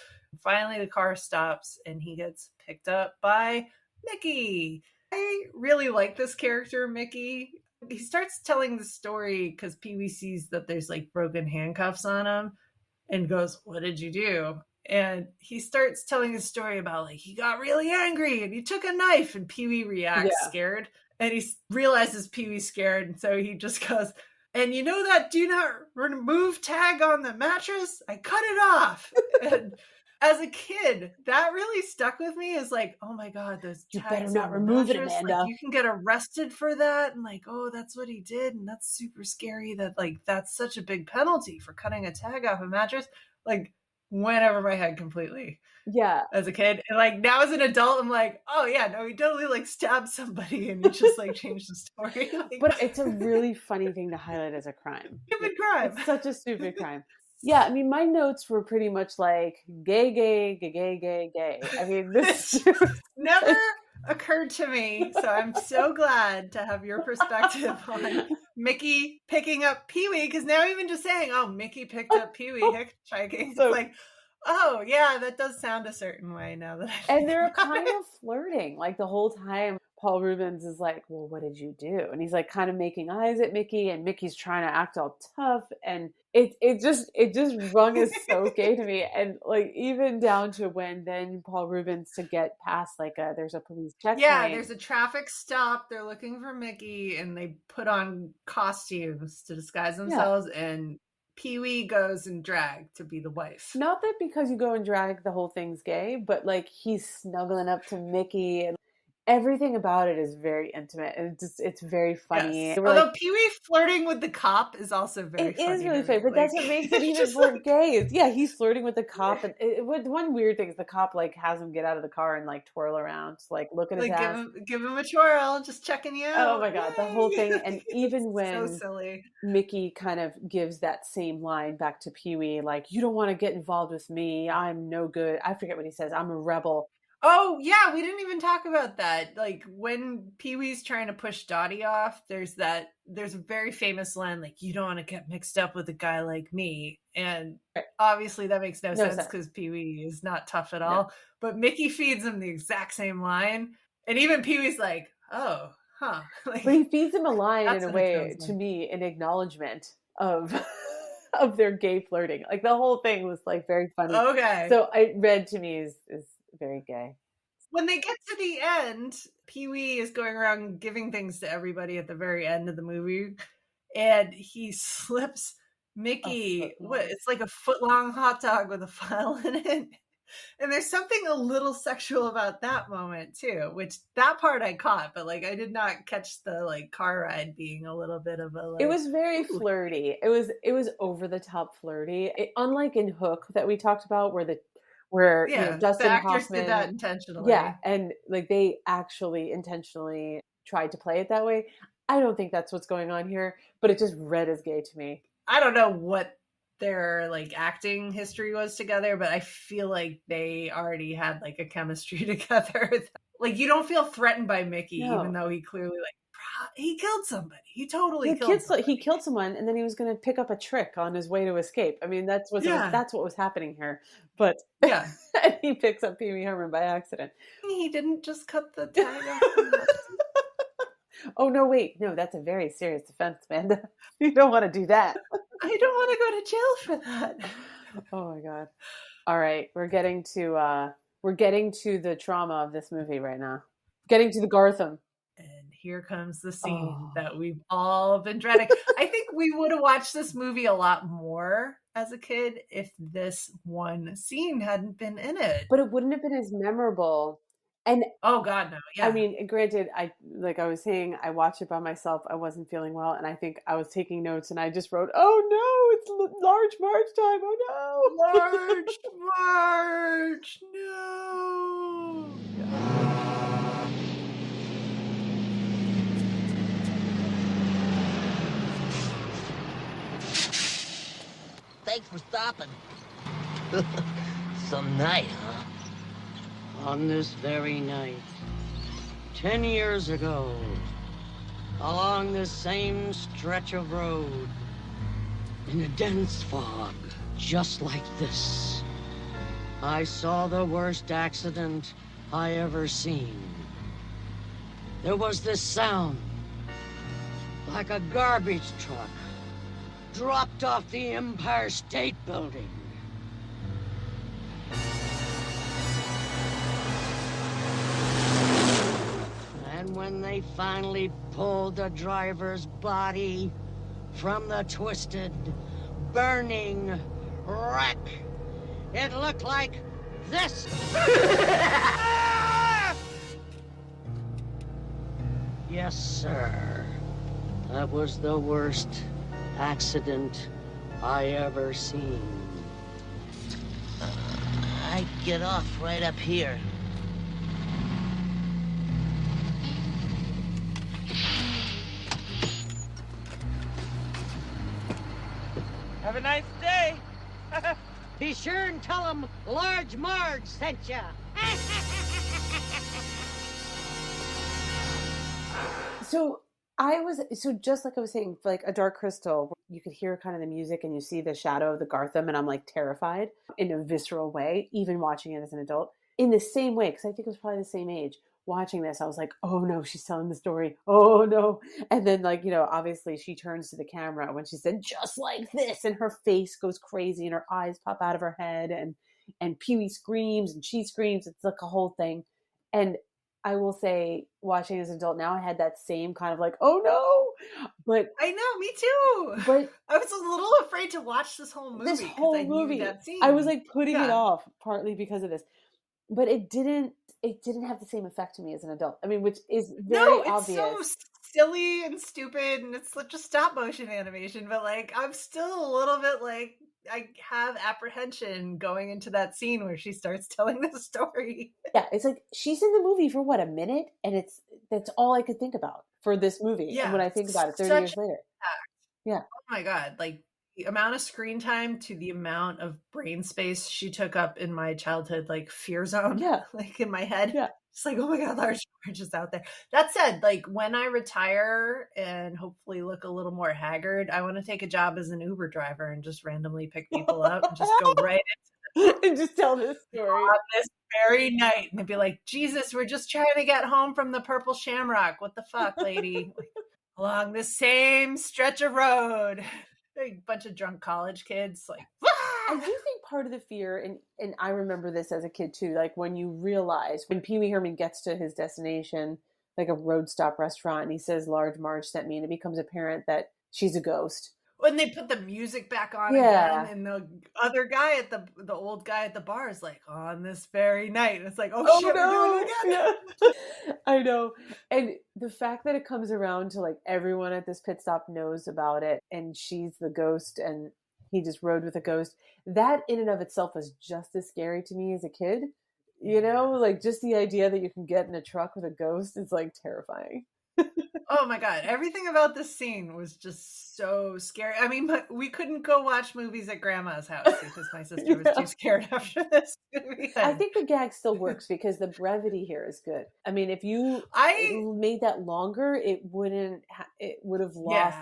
Finally, the car stops and he gets picked up by Mickey. I really like this character, Mickey. He starts telling the story because Pee-wee sees that there's like broken handcuffs on him and goes, what did you do? And he starts telling his story about like he got really angry and he took a knife and Pee-wee reacts scared. And he realizes Pee-wee's scared. And so he just goes, and you know that do not remove tag on the mattress? I cut it off. And as a kid, that really stuck with me as like, oh my God, those tags. You better not remove it, Amanda. Like, you can get arrested for that. And like, oh, that's what he did. And that's super scary that like, that's such a big penalty for cutting a tag off a mattress. Like, went over my head completely. Yeah. As a kid. And like now as an adult, I'm like, oh yeah, no, he totally like stabbed somebody and he just like changed the story. Like, but it's a really funny thing to highlight as a crime. Stupid crime. It's such a stupid crime. Yeah, I mean, my notes were pretty much like gay, gay, gay, gay, gay, gay. I mean, this never occurred to me. So I'm so glad to have your perspective on Mickey picking up Pee-wee, because now even just saying, oh, Mickey picked up Pee-wee hitchhiking, so, it's like, oh yeah, that does sound a certain way now that and they're kind of flirting like the whole time. Paul Reubens is like, well, what did you do? And he's like kind of making eyes at Mickey, and Mickey's trying to act all tough, and it just rung as so gay to me. And like even down to when then Paul Reubens to get past like there's a police checkpoint. Yeah, there's a traffic stop. They're looking for Mickey, and they put on costumes to disguise themselves, and Pee-wee goes in drag to be the wife. Not that because you go in drag the whole thing's gay, but like he's snuggling up to Mickey, and everything about it is very intimate, and it's very funny. Yes. Although Pee-wee flirting with the cop is also very funny. It is really funny, but that's what makes it even more gay. Yeah, he's flirting with the cop, and one weird thing is the cop like has him get out of the car and like twirl around, like look at his ass. Give him a twirl, just checking you out. Oh my God, the whole thing. And even when so silly. Mickey kind of gives that same line back to Pee-wee, like, you don't want to get involved with me, I'm no good. I forget what he says, I'm a rebel. Oh yeah, we didn't even talk about that. Like when Pee-wee's trying to push Dottie off, there's a very famous line like, you don't want to get mixed up with a guy like me. And obviously that makes no sense because Pee-wee is not tough at all. But Mickey feeds him the exact same line. And even Pee-wee's like, oh, huh. Like, but he feeds him a line in a way, to me, an acknowledgement of of their gay flirting. Like the whole thing was like very funny. Okay. So I read to me is very gay. When they get to the end, Pee-wee is going around giving things to everybody at the very end of the movie, and he slips Mickey it's like a foot-long hot dog with a file in it. And there's something a little sexual about that moment too, which that part I caught, but like I did not catch the like car ride being a little bit of a It like, was very ooh, flirty. It was over the top flirty. Unlike in Hook that we talked about, where yeah, the Dustin actors did that Hoffman, yeah, intentionally. and like they actually intentionally tried to play it that way. I don't think that's what's going on here, but it just read as gay to me. I don't know what their like acting history was together, but I feel like they already had like a chemistry together. Like you don't feel threatened by Mickey, even No, though he clearly like he killed somebody. He totally the killed kid he somebody. killed someone, and then he was going to pick up a trick on his way to escape. I mean, Yeah, that's what was happening here. But yeah. he picks up Pee Wee Herman by accident. He didn't just cut the tag off the license. Oh no, wait, no, that's a very serious offense, Amanda. You don't want to do that. I don't want to go to jail for that. Oh my god. All right, we're getting to the trauma of this movie right now. Getting to the Gartham. And here comes the scene Oh. that we've all been dreading. I think we would have watched this movie a lot more as a kid if this one scene hadn't been in it. But it wouldn't have been as memorable. And Oh God, no. I Yeah. mean, granted, like I was saying, I watched it by myself. I wasn't feeling well, and I think I was taking notes, and I just wrote, "Oh no, it's large March time! Oh no!" Marge, Marge, no. Thanks for stopping. Some night, huh? On this very night, 10 years ago, along this same stretch of road, in a dense fog, just like this, I saw the worst accident I ever seen. There was this sound, like a garbage truck dropped off the Empire State Building. And when they finally pulled the driver's body from the twisted, burning wreck, it looked like this. Yes, sir. That was the worst accident I ever seen. I get off right up here. Have a nice day. Be sure and tell them Large Marge sent ya. So just like I was saying, like A Dark Crystal, you could hear kind of the music and you see the shadow of the Gartham, and I'm like terrified in a visceral way, even watching it as an adult. In the same way, because I think it was probably the same age. Watching this, I was like, oh no, she's telling the story. Oh no. And then, like, obviously she turns to the camera when she said, just like this, and her face goes crazy and her eyes pop out of her head, and Pee-wee screams and she screams. It's like a whole thing. And I will say, watching as an adult now, I had that same kind of like, oh no, but I know, me too. but I was a little afraid to watch this whole movie this because I whole knew movie, that I was scene. like putting it Yeah. off partly because of this, but it didn't have the same effect to me as an adult. I mean, which is very No, it's obvious. so silly and stupid, and it's such a stop motion animation, but like I'm still a little bit like I have apprehension going into that scene where she starts telling the story. Yeah, it's like she's in the movie for what, a minute, and that's all I could think about for this movie. And Yeah, when I think about it 30 such years later, yeah, oh my God, like the amount of screen time to the amount of brain space she took up in my childhood, like fear zone, yeah, like in my head. yeah. It's like, oh my God, Large Marge is out there. That said, like when I retire and hopefully look a little more haggard, I want to take a job as an Uber driver and just randomly pick people up and just go right And just tell this story. on this very night. And they'd be like, Jesus, we're just trying to get home from the Purple Shamrock. What the fuck, lady? Like, along the same stretch of road. A bunch of drunk college kids, like, I do think part of the fear, and I remember this as a kid too, like when you realize when Pee Wee Herman gets to his destination, like a road stop restaurant, and he says, Large Marge sent me, and it becomes apparent that she's a ghost. When they put the music back on Yeah. again, and the other guy at the old guy at the bar is like, on this very night. And it's like, oh shit, we're doing it again. Yeah. I know. And the fact that it comes around to like everyone at this pit stop knows about it, and she's the ghost, and he just rode with a ghost. That in and of itself was just as scary to me as a kid. You know, like just the idea that you can get in a truck with a ghost is like terrifying. Oh my God. Everything about this scene was just so scary. I mean, we couldn't go watch movies at grandma's house because my sister was too scared after this movie. I think the gag still works because the brevity here is good. I mean, if you made that longer, it would have lost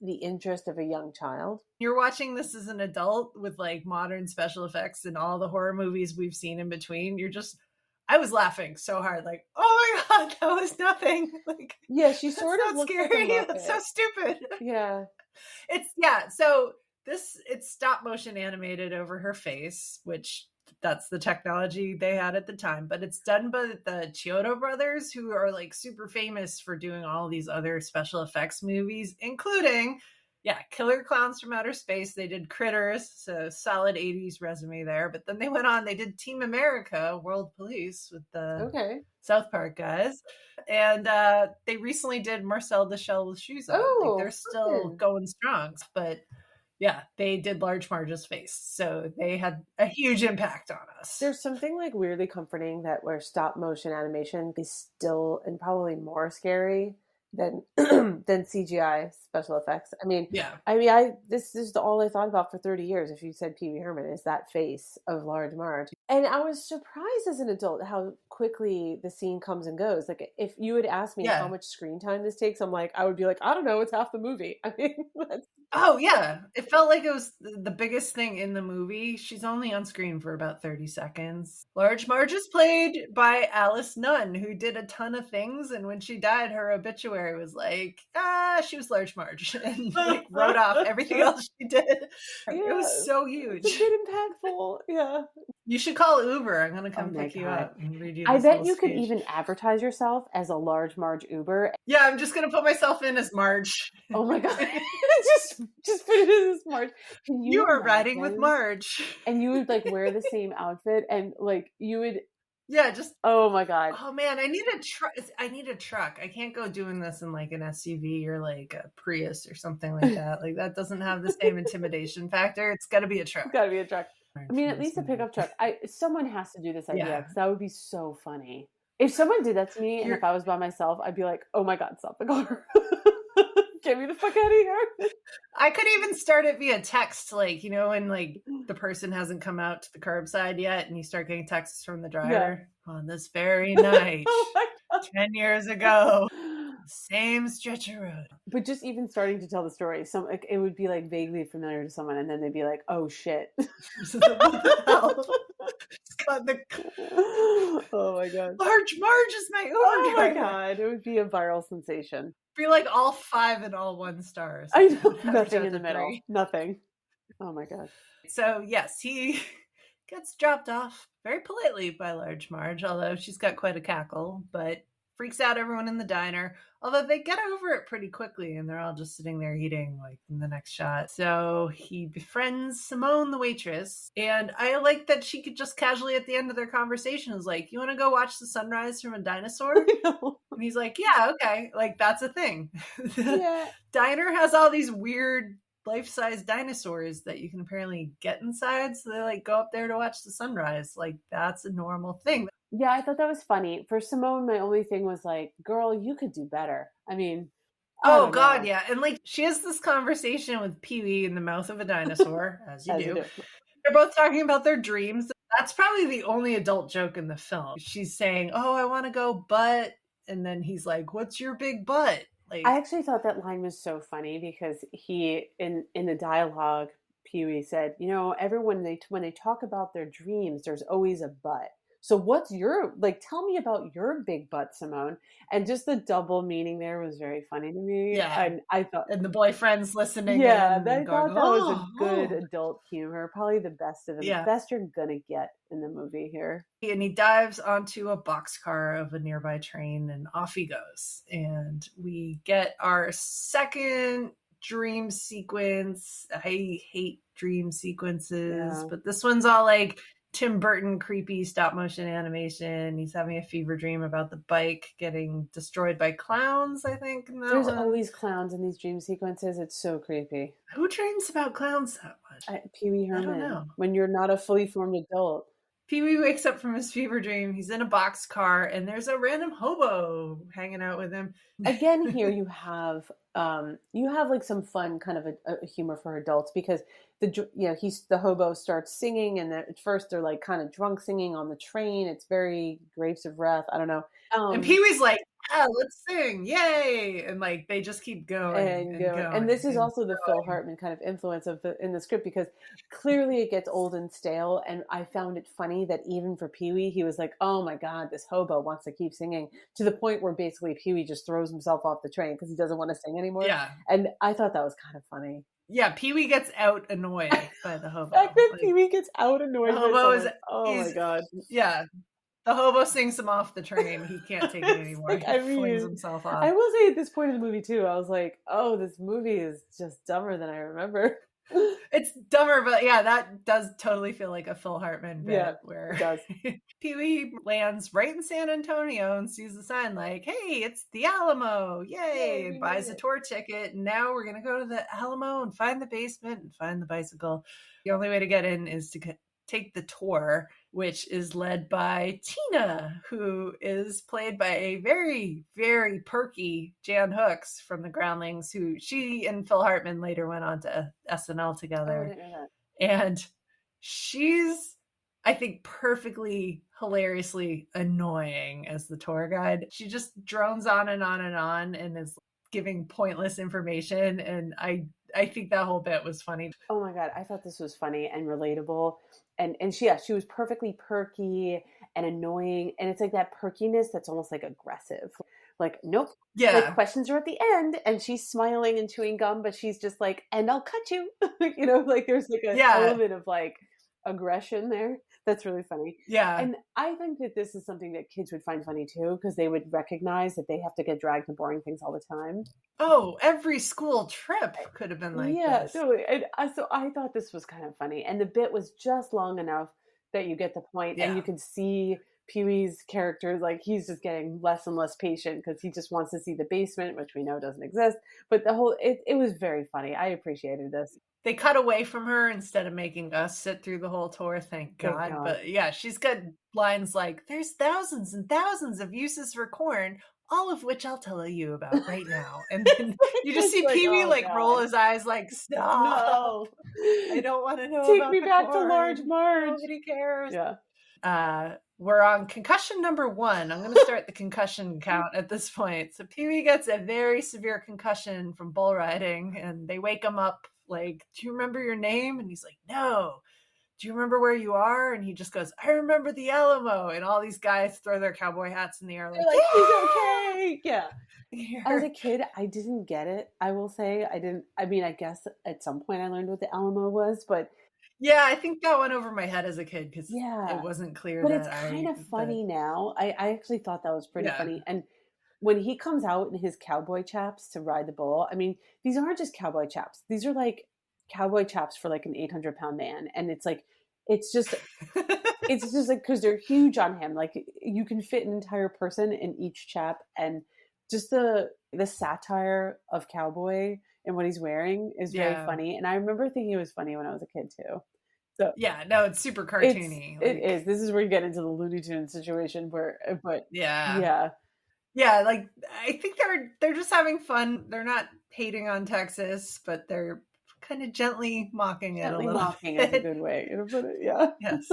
the interest of a young child. You're watching this as an adult with like modern special effects and all the horror movies we've seen in between. I was laughing so hard, like, oh my God, that was nothing. Like, yeah, she sort of looks scary. Like that's so stupid. Yeah. So it's stop motion animated over her face, which that's the technology they had at the time, but it's done by the Chiodo brothers, who are like super famous for doing all these other special effects movies, including Killer Clowns from Outer Space. They did Critters, so solid 80s resume there. But then they went on, they did Team America, World Police with the South Park guys. And they recently did Marcel the Shell with Shoes on. Like, they're still going strong. But yeah, they did Large Marge's face. So they had a huge impact on us. There's something like weirdly comforting that where stop motion animation is still and probably more scary than CGI special effects. I mean, this is all I thought about for 30 years. If you said Pee Wee Herman, is that face of Large Marge. And I was surprised as an adult how quickly the scene comes and goes. Like, if you had asked me how much screen time this takes, I would be like, I don't know, it's half the movie. I mean, oh yeah, it felt like it was the biggest thing in the movie. She's only on screen for about 30 seconds. Large Marge is played by Alice Nunn, who did a ton of things, and when she died, her obituary was like, she was Large Marge, and like wrote off everything else she did. It was so huge. It's a bit impactful. Yeah. You should call Uber. I'm gonna come pick you up and read you this I bet you speech. could even advertise yourself as a Large Marge Uber. Yeah, I'm just gonna put myself in as Marge. Oh my God. just put it in as Marge. You are riding with Marge. And you would like wear the same outfit, and like you would oh my God. Oh man, I need a truck. I can't go doing this in like an SUV or like a Prius or something like that. Like, that doesn't have the same intimidation factor. It's got to be a truck. I mean, at least a pickup truck. Someone has to do this idea, because that would be so funny. If someone did that to me, and if I was by myself, I'd be like, oh my God, stop the car. Get me the fuck out of here. I could even start it via text, like, you know, when like the person hasn't come out to the curbside yet, and you start getting texts from the driver on this very night, 10 years ago. Same stretch of road. But just even starting to tell the story, it would be like vaguely familiar to someone, and then they'd be like, "Oh shit!" Oh my God! Large Marge is my Uber driver. My God! It would be a viral sensation. Be like all 5 and all 1 stars. I know, nothing in the middle. 3. Nothing. Oh my God! So yes, he gets dropped off very politely by Large Marge, although she's got quite a cackle, but freaks out everyone in the diner. Although they get over it pretty quickly, and they're all just sitting there eating, like, in the next shot. So he befriends Simone, the waitress, and I like that she could just casually at the end of their conversation is like, you want to go watch the sunrise from a dinosaur? And he's like, yeah, okay. Like, that's a thing. The diner has all these weird life-size dinosaurs that you can apparently get inside, so they like go up there to watch the sunrise. Like, that's a normal thing. Yeah, I thought that was funny. For Simone, my only thing was like, girl, you could do better. I mean, oh God, yeah. And like, she has this conversation with Pee-wee in the mouth of a dinosaur, as you do. They're both talking about their dreams. That's probably the only adult joke in the film. She's saying, oh, I want to go butt. And then he's like, what's your big butt? Like, I actually thought that line was so funny because he, in the dialogue, Pee-wee said, you know, everyone, when they talk about their dreams, there's always a butt. So what's your, like, tell me about your big butt, Simone. And just the double meaning there was very funny to me. Yeah. And I thought. And the boyfriend's listening. Yeah, I thought that was a good adult humor. Probably the best of it. Yeah. The best you're going to get in the movie here. And he dives onto a boxcar of a nearby train, and off he goes. And we get our second dream sequence. I hate dream sequences, but this one's all like Tim Burton creepy stop motion animation. He's having a fever dream about the bike getting destroyed by clowns, I think. There's always clowns in these dream sequences. It's so creepy. Who dreams about clowns that much? Pee-wee Herman. I don't know. When you're not a fully formed adult. Pee-wee wakes up from his fever dream. He's in a boxcar, and there's a random hobo hanging out with him. Again, here you have like some fun kind of a humor for adults, because the hobo starts singing, and at first they're like kind of drunk singing on the train. It's very Grapes of Wrath. I don't know. And Pee-wee's like, yeah, let's sing, yay! And like they just keep going and going. And this is also the Phil Hartman kind of influence in the script, because clearly it gets old and stale. And I found it funny that even for Pee-wee, he was like, "Oh my God, this hobo wants to keep singing," to the point where basically Pee-wee just throws himself off the train because he doesn't want to sing anymore. Yeah, and I thought that was kind of funny. Yeah, Pee-wee gets out annoyed by the hobo. The fact that Pee-wee gets out annoyed by someone. Oh my God. Yeah. The hobo sings him off the train. He can't take it anymore. Like, he flings himself off. I will say at this point in the movie too, I was like, oh, this movie is just dumber than I remember. It's dumber, but yeah, that does totally feel like a Phil Hartman bit where it does. Pee-wee lands right in San Antonio and sees the sign like, hey, it's the Alamo. Yay. And buys a tour ticket. And now we're going to go to the Alamo and find the basement and find the bicycle. The only way to get in is to take the tour, which is led by Tina, who is played by a very, very perky Jan Hooks from the Groundlings, who she and Phil Hartman later went on to SNL together. Oh, I didn't know that. And she's, I think, perfectly hilariously annoying as the tour guide. She just drones on and on and on and is giving pointless information. And I think that whole bit was funny. Oh my God. I thought this was funny and relatable. And she was perfectly perky and annoying. And it's like that perkiness that's almost like aggressive. Like, nope. Yeah. Like, questions are at the end, and she's smiling and chewing gum, but she's just like, and I'll cut you. Like there's like an element of like aggression there. That's really funny. Yeah. And I think that this is something that kids would find funny too, because they would recognize that they have to get dragged to boring things all the time. Oh, every school trip could have been like this. Yeah, totally. And so I thought this was kind of funny. And the bit was just long enough that you get the point, and you can see Pee-wee's character, like he's just getting less and less patient because he just wants to see the basement, which we know doesn't exist. But it was very funny. I appreciated this. They cut away from her instead of making us sit through the whole tour, thank God. But yeah, she's got lines like, there's thousands and thousands of uses for corn, all of which I'll tell you about right now. And then you just see Pee-wee roll his eyes like, stop. No. I don't want to know Take about me the back corn. to Large Marge. Nobody cares. Yeah. We're on concussion number 1. I'm going to start the concussion count at this point. So Pee-wee gets a very severe concussion from bull riding, and they wake him up like, do you remember your name? And he's like, no. Do you remember where you are? And he just goes, I remember the Alamo. And all these guys throw their cowboy hats in the air like, he's okay. Yeah. As a kid, I didn't get it. I will say I guess at some point I learned what the Alamo was, but yeah, I think that went over my head as a kid because it wasn't clear. But it's kind of funny now. I actually thought that was pretty funny. And when he comes out in his cowboy chaps to ride the bull, I mean, these aren't just cowboy chaps. These are like cowboy chaps for like an 800-pound man. And it's like, it's just like, because they're huge on him. Like you can fit an entire person in each chap. And just the satire of cowboy and what he's wearing is very funny. And I remember thinking it was funny when I was a kid too. So yeah, no, it's super cartoony. It is. This is where you get into the Looney Tunes situation yeah, like I think they're just having fun. They're not hating on Texas, but they're kind of gently mocking it a little mocking bit. Is a good way to put it. Yeah. Yes.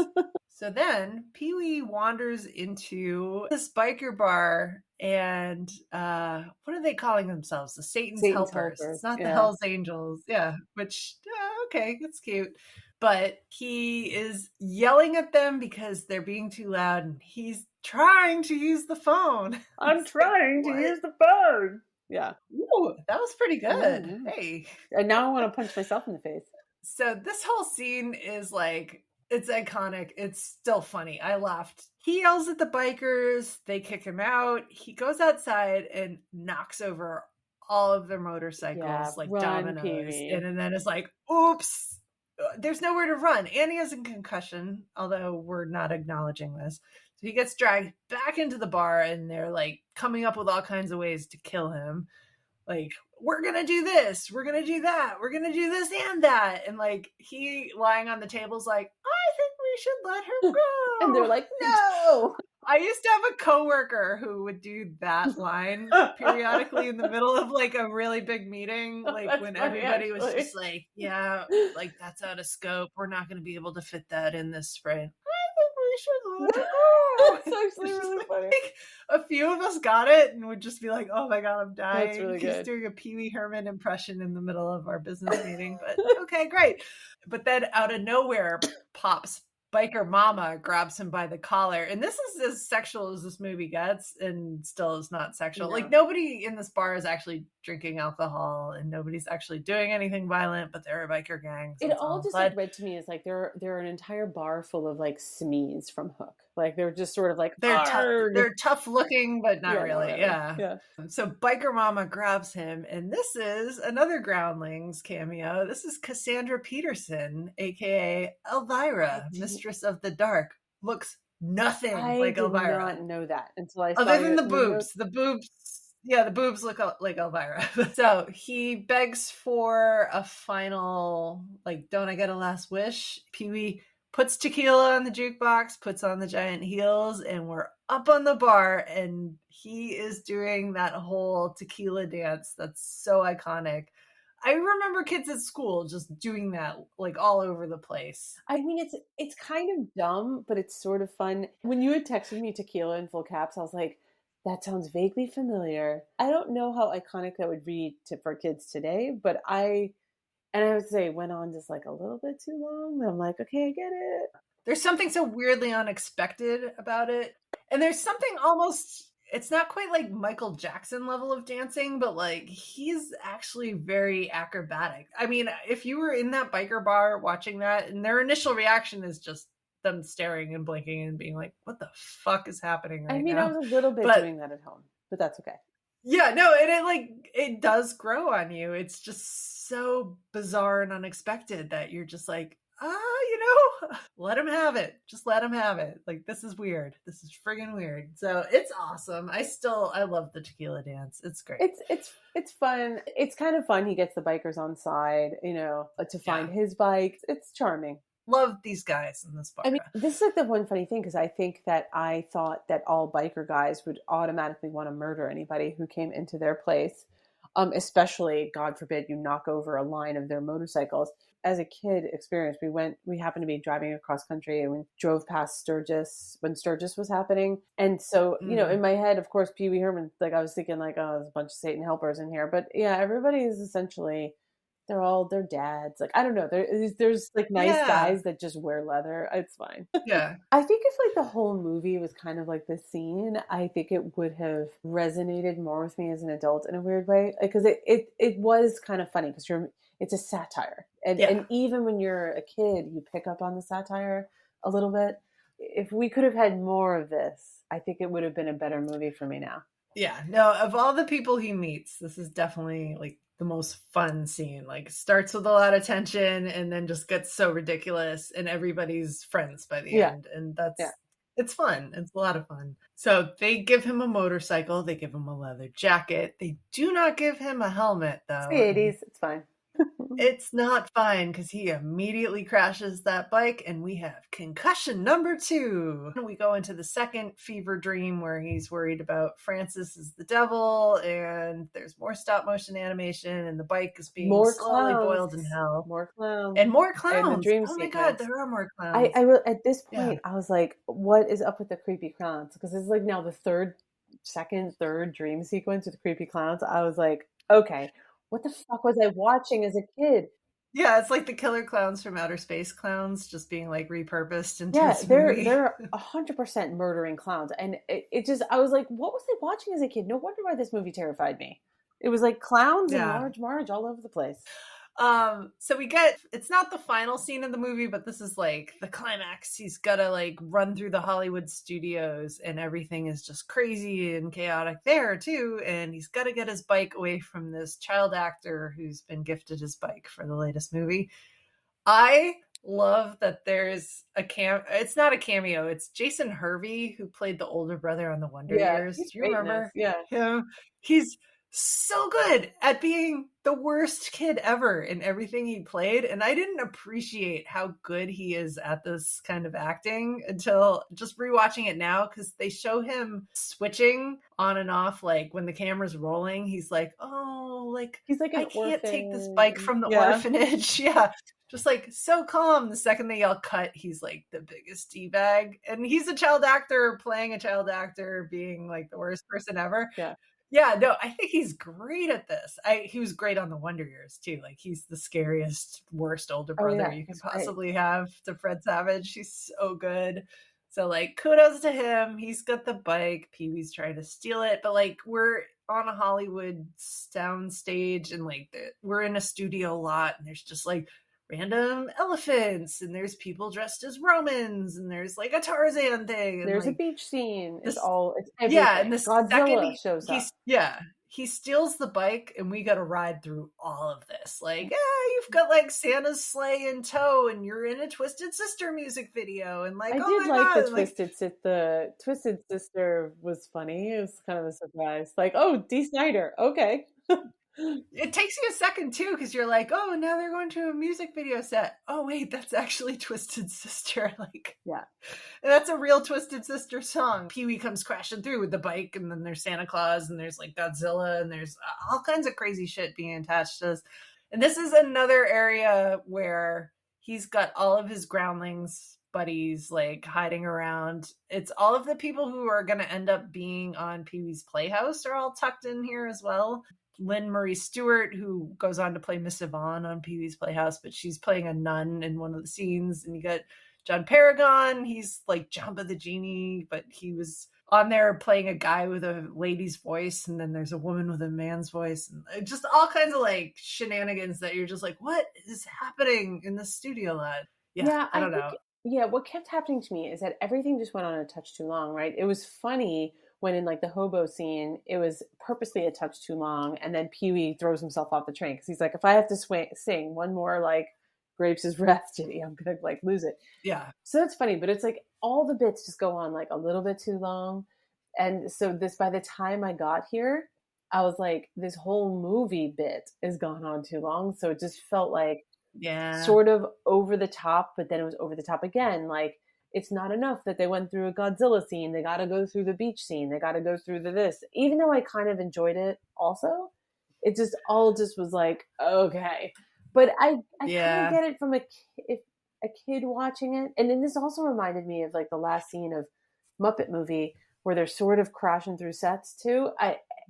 So then Pee-wee wanders into this biker bar, and what are they calling themselves? The Satan's Helpers. It's not the Hells Angels. Yeah, which okay, it's cute. But he is yelling at them because they're being too loud, and he's trying to use the phone. I'm trying to use the phone. Yeah. Ooh, that was pretty good. Mm-hmm. Hey. And now I want to punch myself in the face. So this whole scene is like, it's iconic. It's still funny. I laughed. He yells at the bikers. They kick him out. He goes outside and knocks over all of their Yeah, motorcycles like run, dominoes, Pee-wee. and then it's like, oops, there's nowhere to run. Annie has a concussion, although we're not acknowledging this. So he gets dragged back into the bar, and they're like coming up with all kinds of ways to kill him. Like, we're gonna do this, we're gonna do that, we're gonna do this and that. And like, he lying on the table's like, I think we should let her go. And they're like, no. I used to have a coworker who would do that line periodically in the middle of like a really big meeting, like That's when funny, everybody was actually. just like, yeah, like that's out of scope. We're not going to be able to fit that in this sprint. I think we should let her go. It's actually It's just really funny. like, a few of us got it and would just be like, oh my God, I'm dying. That's really He's good. doing a Pee Wee Herman impression in the middle of our business meeting, but okay, great. But then out of nowhere pops biker mama, grabs him by the collar, and this is as sexual as this movie gets, and still is not sexual. No. Like, nobody in this bar is actually drinking alcohol, and nobody's actually doing anything violent, but there are biker gangs. It That's all just But like read to me as like they're an entire bar full of like SMEs from Hook. Like they're just sort of like they're tough looking, but not Yeah, really. Yeah. So biker mama grabs him, and this is another Groundlings cameo. This is Cassandra Peterson, aka Elvira, Mistress of the Dark. Looks nothing like Elvira. I did not know that until I saw Other than your- the your boobs. The boobs, yeah, the boobs look like Elvira. So he begs for a final, like, don't I get a last wish? Pee-wee puts tequila on the jukebox, puts on the giant heels, and we're up on the bar, and he is doing that whole tequila dance that's so iconic. I remember kids at school just doing that like all over the place. I mean, it's kind of dumb, but it's sort of fun. When you had texted me tequila in full caps, I was like, that sounds vaguely familiar. I don't know how iconic that would be for kids today, but I would say it went on just like a little bit too long. I'm like, okay, I get it. There's something so weirdly unexpected about it. And there's something almost, it's not quite like Michael Jackson level of dancing, but like he's actually very acrobatic. I mean, if you were in that biker bar watching that, and their initial reaction is just them staring and blinking and being like, what the fuck is happening right now? I was a little bit doing that at home, but that's okay. Yeah, no, and it does grow on you. It's just so bizarre and unexpected that you're just like, let him have it. Just let him have it. Like, this is weird. This is friggin' weird. So it's awesome. I love the tequila dance. It's great. It's fun. It's kind of fun. He gets the bikers on side, to find his bike. It's charming. Love these guys in this bar. I mean, this is like the one funny thing, because I think that I thought that all biker guys would automatically want to murder anybody who came into their place, especially, God forbid, you knock over a line of their motorcycles. As a kid experience, we happened to be driving across country, and we drove past Sturgis when Sturgis was happening. And so, in my head, of course, Pee Wee Herman, like I was thinking like, oh, there's a bunch of Satan helpers in here. But yeah, everybody is essentially, they're dads. Like, I don't know. There's like nice guys that just wear leather. It's fine. Yeah. I think if like the whole movie was kind of like the scene, I think it would have resonated more with me as an adult in a weird way. Because it was kind of funny because it's a satire. And even when you're a kid, you pick up on the satire a little bit. If we could have had more of this, I think it would have been a better movie for me now. Yeah. No, of all the people he meets, this is definitely like the most fun scene. Like, starts with a lot of tension and then just gets so ridiculous, and everybody's friends by the end. And it's fun. It's a lot of fun. So they give him a motorcycle. They give him a leather jacket. They do not give him a helmet, though. It's the 80s. It's fine. It's not fine, because he immediately crashes that bike, and we have concussion number 2. We go into the second fever dream where he's worried about Francis is the devil, and there's more stop motion animation, and the bike is being slowly boiled in hell. More clowns. And more clowns. And the dream oh my sequence. God, there are more clowns. I will, at this point, I was like, what is up with the creepy clowns? Because it's like now the third dream sequence with creepy clowns. I was like, okay, what the fuck was I watching as a kid? Yeah, it's like the killer clowns from Outer Space clowns just being like repurposed into this movie. They're 100% murdering clowns. And it just, I was like, what was I watching as a kid? No wonder why this movie terrified me. It was like clowns and Marge all over the place. So it's not the final scene of the movie, but this is like the climax. He's gotta like run through the Hollywood studios and everything is just crazy and chaotic there too. And he's gotta get his bike away from this child actor who's been gifted his bike for the latest movie. I love that there's it's not a cameo, it's Jason Hervey who played the older brother on the Wonder Years. He's Do you great in remember this. Yeah. him? He's so good at being the worst kid ever in everything he played. And I didn't appreciate how good he is at this kind of acting until just rewatching it now, because they show him switching on and off. Like when the camera's rolling, he's like, oh, like He's like I an can't take this orphan. bike from the orphanage. Yeah. Just like so calm. The second they yell cut, he's like the biggest D-bag. And he's a child actor playing a child actor being like the worst person ever. Yeah. Yeah, no, I think he's great at this. He was great on the Wonder Years too. Like he's the scariest, worst older brother you can possibly have to Fred Savage. He's so good. So like kudos to him. He's got the bike. Pee-wee's trying to steal it, but like we're on a Hollywood sound stage and like we're in a studio lot and there's just like random elephants and there's people dressed as Romans and there's like a Tarzan thing and there's like, a beach scene. It's everything. Yeah, and the Godzilla shows up. He steals the bike and we got to ride through all of this. Like, yeah, you've got like Santa's sleigh in tow and you're in a Twisted Sister music video and like, I oh did my like God. the Twisted Sister was funny. It was kind of a surprise. Like, oh, Dee Snider. Okay. It takes you a second too, because you're like, oh, now they're going to a music video set. Oh wait, that's actually Twisted Sister. Like, yeah, that's a real Twisted Sister song. Pee-wee comes crashing through with the bike, and then there's Santa Claus, and there's like Godzilla, and there's all kinds of crazy shit being attached to this. And this is another area where he's got all of his groundlings buddies like hiding around. It's all of the people who are going to end up being on Pee-wee's Playhouse are all tucked in here as well. Lynn Marie Stewart, who goes on to play Miss Yvonne on Pee-wee's Playhouse, but she's playing a nun in one of the scenes. And you got John Paragon. He's like Jamba the Genie, but he was on there playing a guy with a lady's voice. And then there's a woman with a man's voice. And just all kinds of like shenanigans that you're just like, what is happening in the studio lot? Yeah, I don't know. Yeah, what kept happening to me is that everything just went on a touch too long, right? It was funny when in like the hobo scene, it was purposely a touch too long. And then Pee-wee throws himself off the train because he's like, if I have to sing one more like Grapes' Rhapsody, I'm going to like lose it. Yeah. So that's funny, but it's like all the bits just go on like a little bit too long. And so by the time I got here, I was like, this whole movie bit is gone on too long. So it just felt like sort of over the top, but then it was over the top again. Like, it's not enough that they went through a Godzilla scene. They got to go through the beach scene. They got to go through this. Even though I kind of enjoyed it also, it just was like, okay. But I kind of get it from a kid watching it. And then this also reminded me of like the last scene of Muppet Movie where they're sort of crashing through sets too.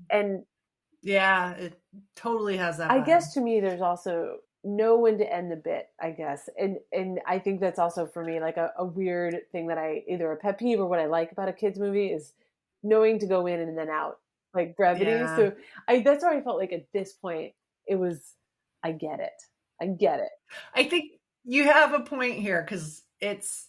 It totally has that. I guess to me, there's also know when to end the bit, I guess. And I think that's also for me like a weird thing that either a pet peeve or what I like about a kid's movie is knowing to go in and then out, like brevity. Yeah. So that's why I felt like at this point it was, I get it. I think you have a point here because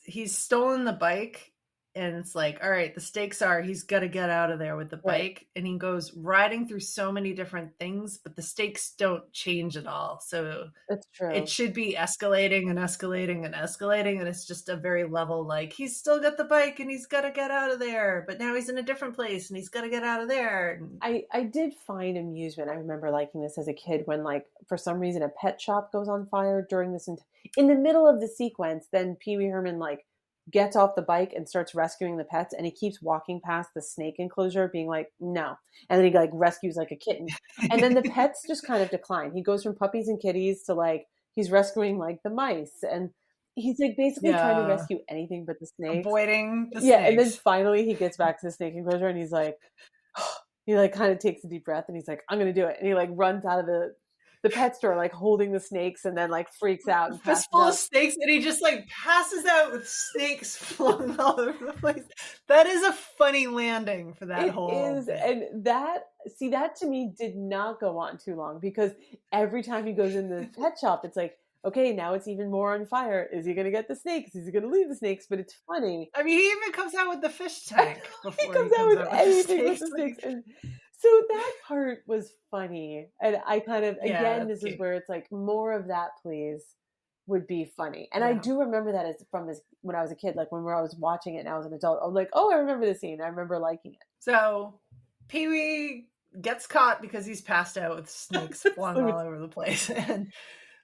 he's stolen the bike. And it's like, all right, the stakes are he's got to get out of there with the bike. Right. And he goes riding through so many different things, but the stakes don't change at all. So that's true. It should be escalating and escalating and escalating. And it's just a very level, like he's still got the bike and he's got to get out of there. But now he's in a different place and he's got to get out of there. I did find amusement. I remember liking this as a kid when like, for some reason, a pet shop goes on fire during this. In the middle of the sequence, then Pee-wee Herman like, gets off the bike and starts rescuing the pets, and he keeps walking past the snake enclosure being like, no. And then he like rescues like a kitten. And then the pets just kind of decline. He goes from puppies and kitties to like, he's rescuing like the mice. And he's like basically trying to rescue anything but the snakes. Avoiding the snakes. Yeah, and then finally he gets back to the snake enclosure and he's like, he like kind of takes a deep breath and he's like, I'm going to do it. And he like runs out of the pet store, like holding the snakes, and then like freaks out and fistful of snakes, and he just like passes out with snakes flung all over the place. That is a funny landing for that It whole is, bit. and that to me did not go on too long, because every time he goes in the pet shop, it's like, okay, now it's even more on fire. Is he going to get the snakes? Is he going to leave the snakes? But it's funny. I mean, he even comes out with the fish tank He before comes out with anything with the snakes. And so that part was funny. And I kind of, Yeah, again, that's this is cute. where it's like, more of that, please, would be funny. And I Yeah. do remember that as when I was a kid, like when I was watching it and I was an adult, I'm like, oh, I remember the scene. I remember liking it. So Pee-wee gets caught because he's passed out with snakes flying all over the place. And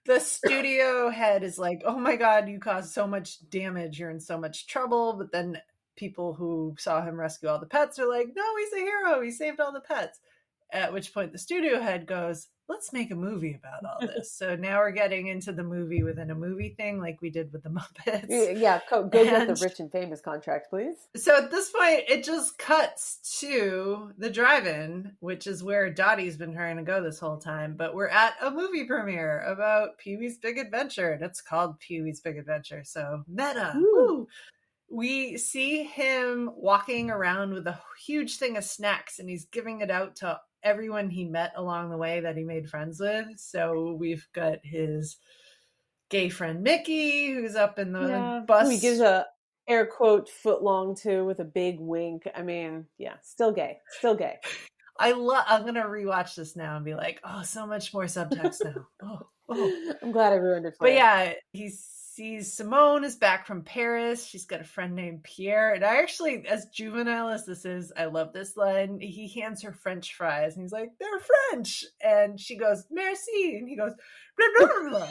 the studio head is like, oh my God, you caused so much damage. You're in so much trouble. But then people who saw him rescue all the pets are like, no, he's a hero. He saved all the pets. At which point the studio head goes, let's make a movie about all this. So now we're getting into the movie within a movie thing, like we did with the Muppets. Yeah, go get the rich and famous contract, please. So at this point, it just cuts to the drive-in, which is where Dottie's been trying to go this whole time. But we're at a movie premiere about Pee-wee's Big Adventure, and it's called Pee-wee's Big Adventure. So meta. Woo. We see him walking around with a huge thing of snacks, and he's giving it out to everyone he met along the way that he made friends with. So we've got his gay friend Mickey, who's up in the bus. He gives a air quote foot long to with a big wink. I mean, yeah, still gay. I'm gonna rewatch this now and be like, oh, so much more subtext now. Oh. I'm glad I ruined it for you. But you. yeah, he sees Simone is back from Paris. She's got a friend named Pierre. And I actually, as juvenile as this is, I love this line. He hands her French fries and he's like, they're French. And she goes, merci. And he goes, blah, blah, blah,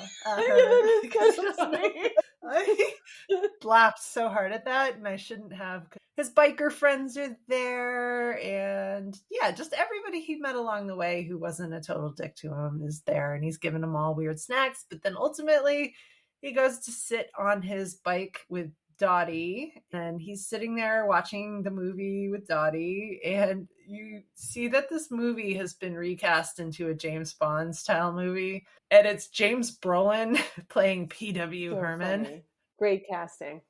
I laughed so hard at that, and I shouldn't have. His biker friends are there, and yeah, just everybody he met along the way who wasn't a total dick to him is there, and he's giving them all weird snacks. But then ultimately, he goes to sit on his bike with Dottie, and he's sitting there watching the movie with Dottie, and you see that this movie has been recast into a James Bond style movie, and it's James Brolin playing P.W. Herman. Funny. Great casting.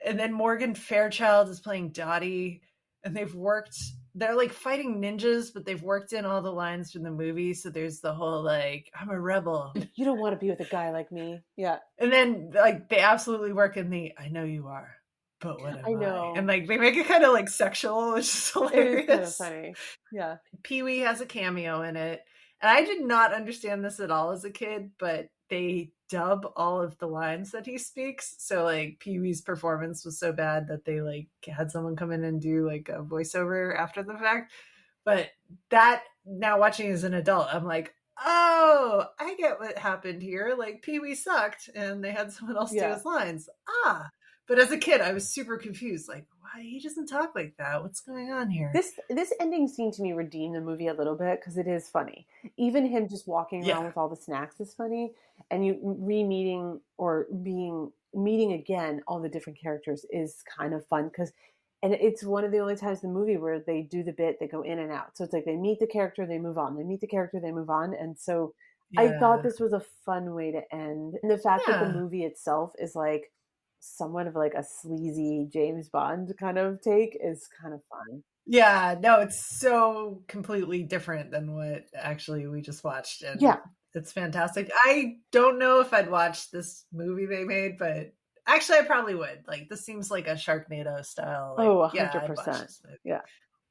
And then Morgan Fairchild is playing Dottie, and they're like fighting ninjas, but they've worked in all the lines from the movie. So there's the whole like, I'm a rebel. You don't want to be with a guy like me. Yeah. And then like they absolutely work in the, I know you are, but what am I? know. And like they make it kind of like sexual, which is hilarious. It is kind of funny. Yeah. Pee-wee has a cameo in it. And I did not understand this at all as a kid, but they dub all of the lines that he speaks. So like Pee-wee's performance was so bad that they like had someone come in and do like a voiceover after the fact. But that, now watching as an adult, I'm like, oh, I get what happened here. Like Pee-wee sucked and they had someone else do his lines. But as a kid, I was super confused. Like, why he doesn't talk like that? What's going on here? This ending seemed to me redeem the movie a little bit because it is funny. Even him just walking around with all the snacks is funny, and you re-meeting or meeting again all the different characters is kind of fun and it's one of the only times in the movie where they do the bit, they go in and out. So it's like they meet the character, they move on. They meet the character, they move on. And so I thought this was a fun way to end. And the fact that the movie itself is like somewhat of like a sleazy James Bond kind of take is kind of fun. Yeah, no, it's so completely different than what actually we just watched. And it's fantastic. I don't know if I'd watch this movie they made, but actually I probably would. Like, this seems like a Sharknado style. Like, 100%. Yeah.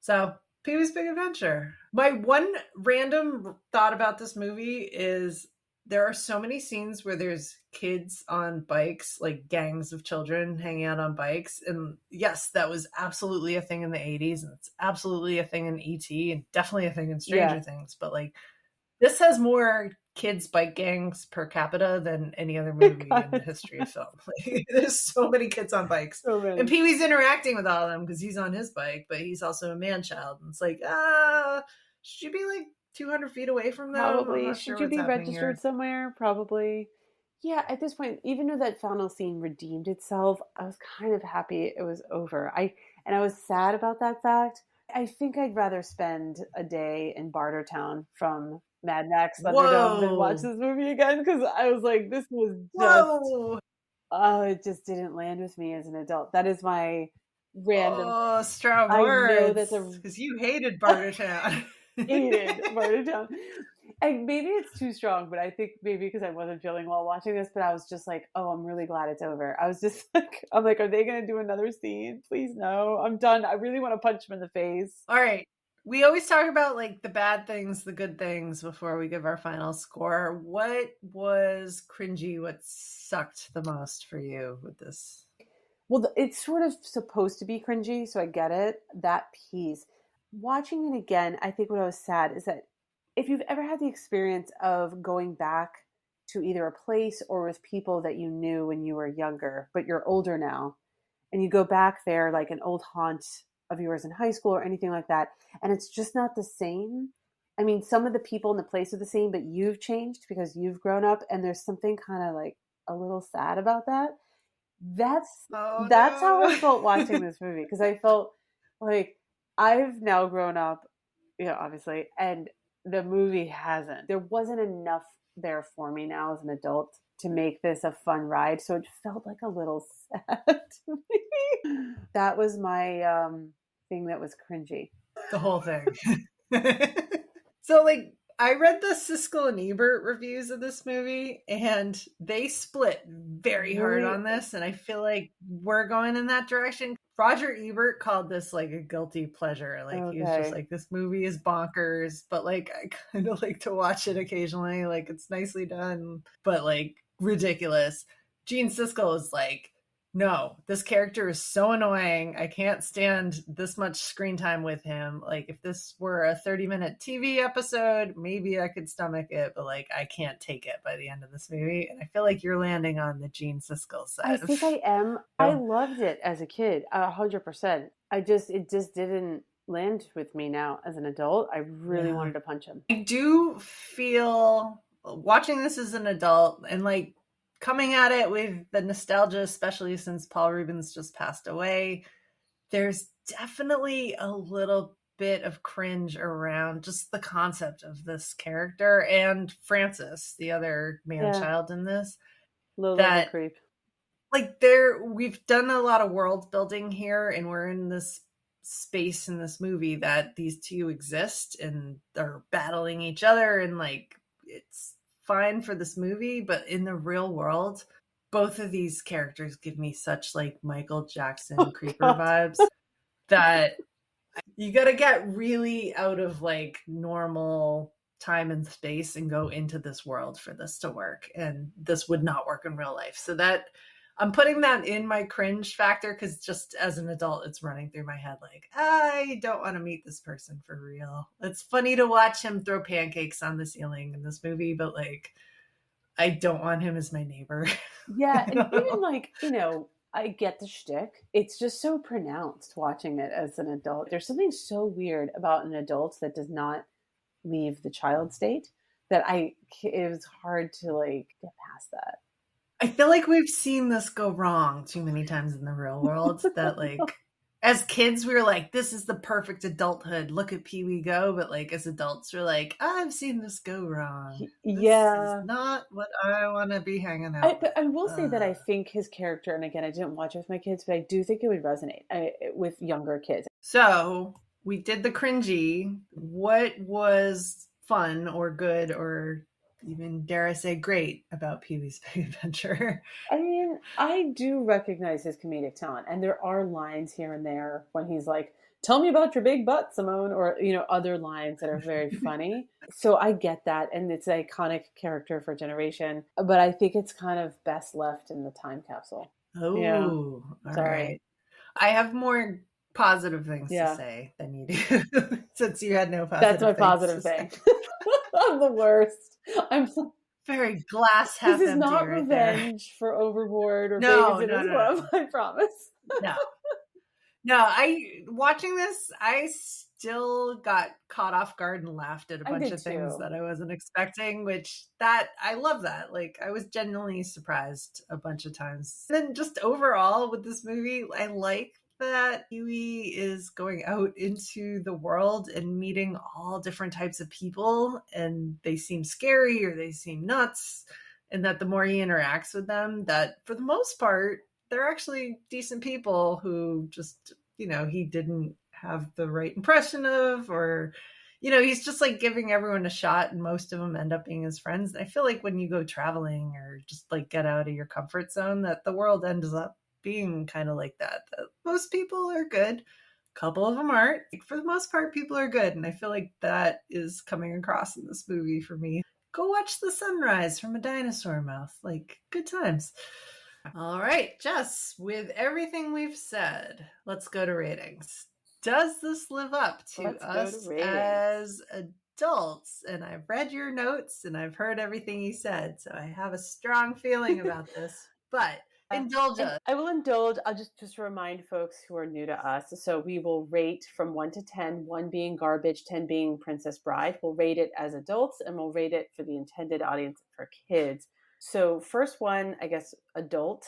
So, Pee-wee's Big Adventure. My one random thought about this movie is there are so many scenes where there's kids on bikes, like gangs of children hanging out on bikes. And yes, that was absolutely a thing in the 80s. And it's absolutely a thing in E.T. and definitely a thing in Stranger Things. But like, this has more kids bike gangs per capita than any other movie in the history of film. Like, there's so many kids on bikes. So many. And Pee-wee's interacting with all of them because he's on his bike, but he's also a man-child. And it's like, should you be like 200 feet away from them? Probably. Should you be registered somewhere? Probably. Yeah, at this point, even though that final scene redeemed itself, I was kind of happy it was over. I was sad about that fact. I think I'd rather spend a day in Bartertown from Mad Max Thunderdome than watch this movie again, because I was like, this was just, it just didn't land with me as an adult. That is my random. Oh, strong I know words. that's a Because you hated Bartertown. hated Bartertown. And maybe it's too strong, but I think maybe because I wasn't feeling well watching this, but I was just like, oh, I'm really glad it's over. I was just like, I'm like, are they going to do another scene? Please no, I'm done. I really want to punch him in the face. All right. We always talk about like the bad things, the good things before we give our final score. What was cringy? What sucked the most for you with this? Well, it's sort of supposed to be cringy, so I get it. That piece. Watching it again, I think what I was sad is that if you've ever had the experience of going back to either a place or with people that you knew when you were younger, but you're older now, and you go back there like an old haunt of yours in high school or anything like that, and it's just not the same. I mean, some of the people in the place are the same, but you've changed because you've grown up, and there's something kind of like a little sad about that. That's that's how I felt watching this movie, because I felt like I've now grown up, obviously, and the movie hasn't. There wasn't enough there for me now as an adult to make this a fun ride, so it felt like a little sad to me. That was my thing that was cringy. The whole thing. So, like, I read the Siskel and Ebert reviews of this movie, and they split very hard on this, and I feel like we're going in that direction. Roger Ebert called this like a guilty pleasure. Like, he was just like, this movie is bonkers, but like, I kind of like to watch it occasionally. Like, it's nicely done, but like ridiculous. Gene Siskel is like, no, this character is so annoying. I can't stand this much screen time with him. Like, if this were a 30-minute TV episode, maybe I could stomach it, but like, I can't take it by the end of this movie. And I feel like you're landing on the Gene Siskel side. I think I am. I loved it as a kid, 100%. It just didn't land with me now as an adult. I really wanted to punch him. I do feel watching this as an adult and like coming at it with the nostalgia, especially since Paul Rubens just passed away, there's definitely a little bit of cringe around just the concept of this character and Francis, the other man-child in this. That creep. Like, we've done a lot of world building here, and we're in this space in this movie that these two exist and are battling each other, and like, it's fine for this movie, but in the real world, both of these characters give me such like Michael Jackson creeper vibes that you got to get really out of like normal time and space and go into this world for this to work, and this would not work in real life. So that I'm putting that in my cringe factor, because just as an adult, it's running through my head like, I don't want to meet this person for real. It's funny to watch him throw pancakes on the ceiling in this movie, but like, I don't want him as my neighbor. Yeah, and even like, I get the shtick. It's just so pronounced watching it as an adult. There's something so weird about an adult that does not leave the child state that it was hard to like get past that. I feel like we've seen this go wrong too many times in the real world that like, as kids, we were like, this is the perfect adulthood. Look at Pee-wee go. But like, as adults, we're like, I've seen this go wrong. This is not what I want to be hanging out. But I will say that I think his character, and again, I didn't watch it with my kids, but I do think it would resonate with younger kids. So we did the cringy. What was fun or good or even, dare I say, great about Pee-wee's Big Adventure? I mean, I do recognize his comedic talent, and there are lines here and there when he's like, tell me about your big butt, Simone, or, other lines that are very funny. So I get that, and it's an iconic character for a generation, but I think it's kind of best left in the time capsule. Oh, yeah. Sorry. Right. I have more positive things to say than you do, since you had no positive. That's my positive thing. I'm the worst. I'm very glass half empty. This is not right revenge for Overboard or no, Babysitters Club, I promise. No, watching this, I still got caught off guard and laughed at a bunch of things that I wasn't expecting, I love that. Like, I was genuinely surprised a bunch of times. And then just overall with this movie, I like that Huey is going out into the world and meeting all different types of people, and they seem scary or they seem nuts, and that the more he interacts with them, that for the most part, they're actually decent people who just he didn't have the right impression of, or he's just like giving everyone a shot, and most of them end up being his friends. And I feel like when you go traveling or just like get out of your comfort zone, that the world ends up being kind of like that most people are good, a couple of them aren't. Like, for the most part, people are good, and I feel like that is coming across in this movie for me. Go watch the sunrise from a dinosaur mouth. Like, good times. All right, Jess, with everything we've said, let's go to ratings. Does this live up to Let's go us to ratings. as adults? And I've read your notes and I've heard everything you said, so I have a strong feeling about this. But indulge us. I will indulge. I'll just remind folks who are new to us. So we will rate from 1 to 10, 1 being garbage, 10 being Princess Bride. We'll rate it as adults, and we'll rate it for the intended audience for kids. So first one, I guess, adult.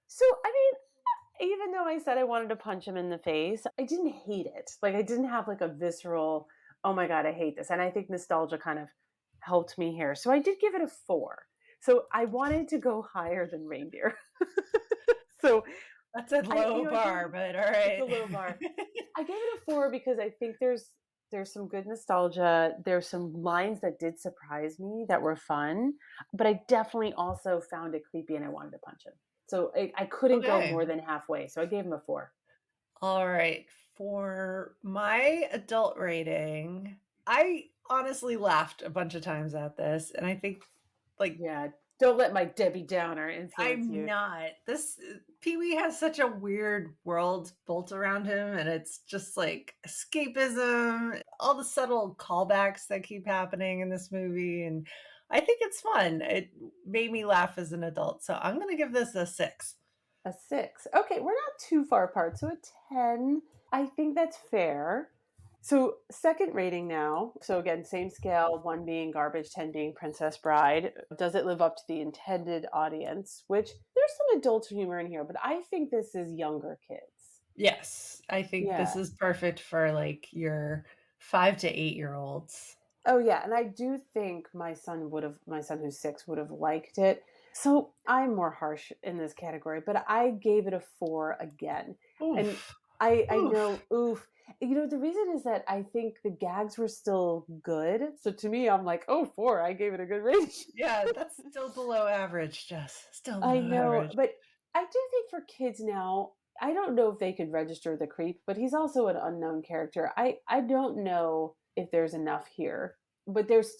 So, I mean, even though I said I wanted to punch him in the face, I didn't hate it. Like, I didn't have like a visceral, oh my God, I hate this. And I think nostalgia kind of helped me here. So I did give it a 4. So I wanted to go higher than Reindeer. So that's a low bar, but all right. It's a low bar. I gave it a 4 because I think there's some good nostalgia. There's some lines that did surprise me that were fun, but I definitely also found it creepy and I wanted to punch him. So I couldn't go more than halfway. So I gave him a 4. All right. For my adult rating, I honestly laughed a bunch of times at this. And I think, like, yeah, don't let my Debbie Downer influence you. I'm not. This Pee-wee has such a weird world built around him, and it's just like escapism, all the subtle callbacks that keep happening in this movie, and I think it's fun. It made me laugh as an adult, so I'm going to give this a 6. A 6. Okay, we're not too far apart. So a 10. I think that's fair. So second rating now. So again, same scale, 1 being garbage, 10 being Princess Bride. Does it live up to the intended audience? Which there's some adult humor in here, but I think this is younger kids. Yes, I think this is perfect for like your 5 to 8-year-olds. Oh yeah, and I do think my son who's 6 would have liked it. So I'm more harsh in this category, but I gave it a 4 again. Oof. And I know, oof. The reason is that I think the gags were still good. So to me, I'm like, 4. I gave it a good rating. Yeah, that's still below average, Jess. Still below I know, average. But I do think for kids now, I don't know if they could register the creep, but he's also an unknown character. I don't know if there's enough here, but there's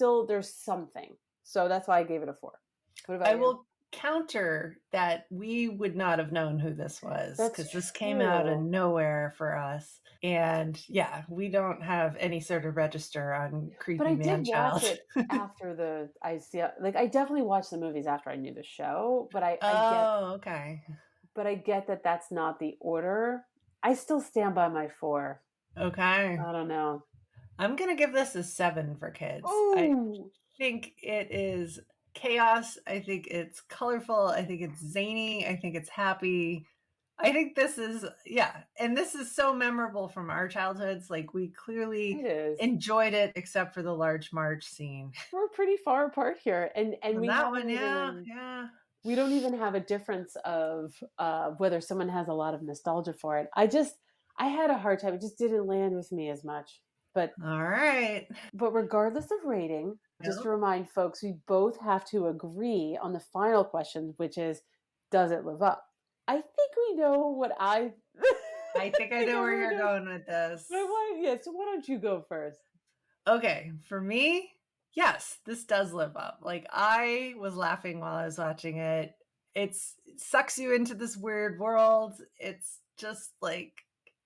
something. So that's why I gave it a 4. What about you? Will counter that we would not have known who this was because this came out of nowhere for us, and we don't have any sort of register on creepy man child. Watch it after I definitely watched the movies after I knew the show, but I get that that's not the order. I still stand by my 4. Okay, I don't know. I'm gonna give this a 7 for kids. Ooh. I think it is chaos. I think it's colorful. I think it's zany. I think it's happy. I think this is, and this is so memorable from our childhoods. Like, we clearly enjoyed it, except for the large Marge scene. We're pretty far apart here, and we that one, we don't even have a difference of whether someone has a lot of nostalgia for it. I had a hard time. It just didn't land with me as much. But all right. But regardless of rating, just to remind folks, we both have to agree on the final question, which is, does it live up? I think we know what I think I know where you're going with this. So why don't you go first? Okay, for me, yes, this does live up. Like, I was laughing while I was watching it. It sucks you into this weird world. It's just like,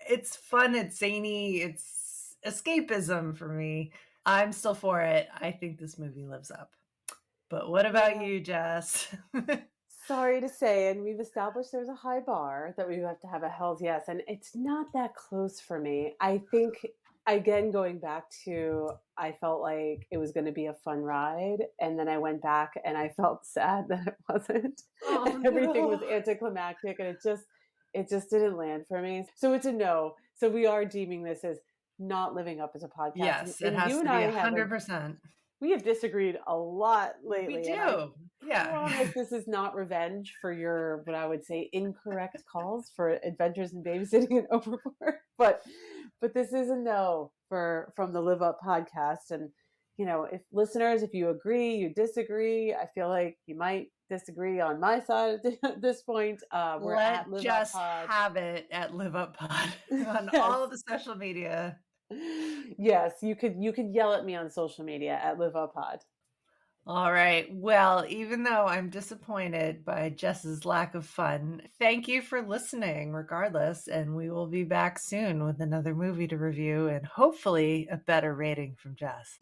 it's fun, it's zany, it's escapism for me. I'm still for it. I think this movie lives up. But what about you, Jess? Sorry to say, and we've established there's a high bar that we have to have a hell's yes, and it's not that close for me. I think, again, going back to, I felt like it was going to be a fun ride, and then I went back and I felt sad that it wasn't. Everything was anticlimactic, and it just didn't land for me. So it's a no. So we are deeming this as not living up as a podcast. Yes, it has to be 100%. we have disagreed a lot lately. We do. And I Yeah. promise this is not revenge for your, what I would say, incorrect calls for Adventures in Babysitting and Overboard. But this is a no from the Live Up podcast. And, if listeners, if you agree, you disagree, I feel like you might disagree on my side at this point. We're at Live just Up Pod. have it at Live Up Pod on Yes. all of the social media. Yes, you could yell at me on social media at Live Up Pod. All right. Well, even though I'm disappointed by Jess's lack of fun, thank you for listening regardless. And we will be back soon with another movie to review and hopefully a better rating from Jess.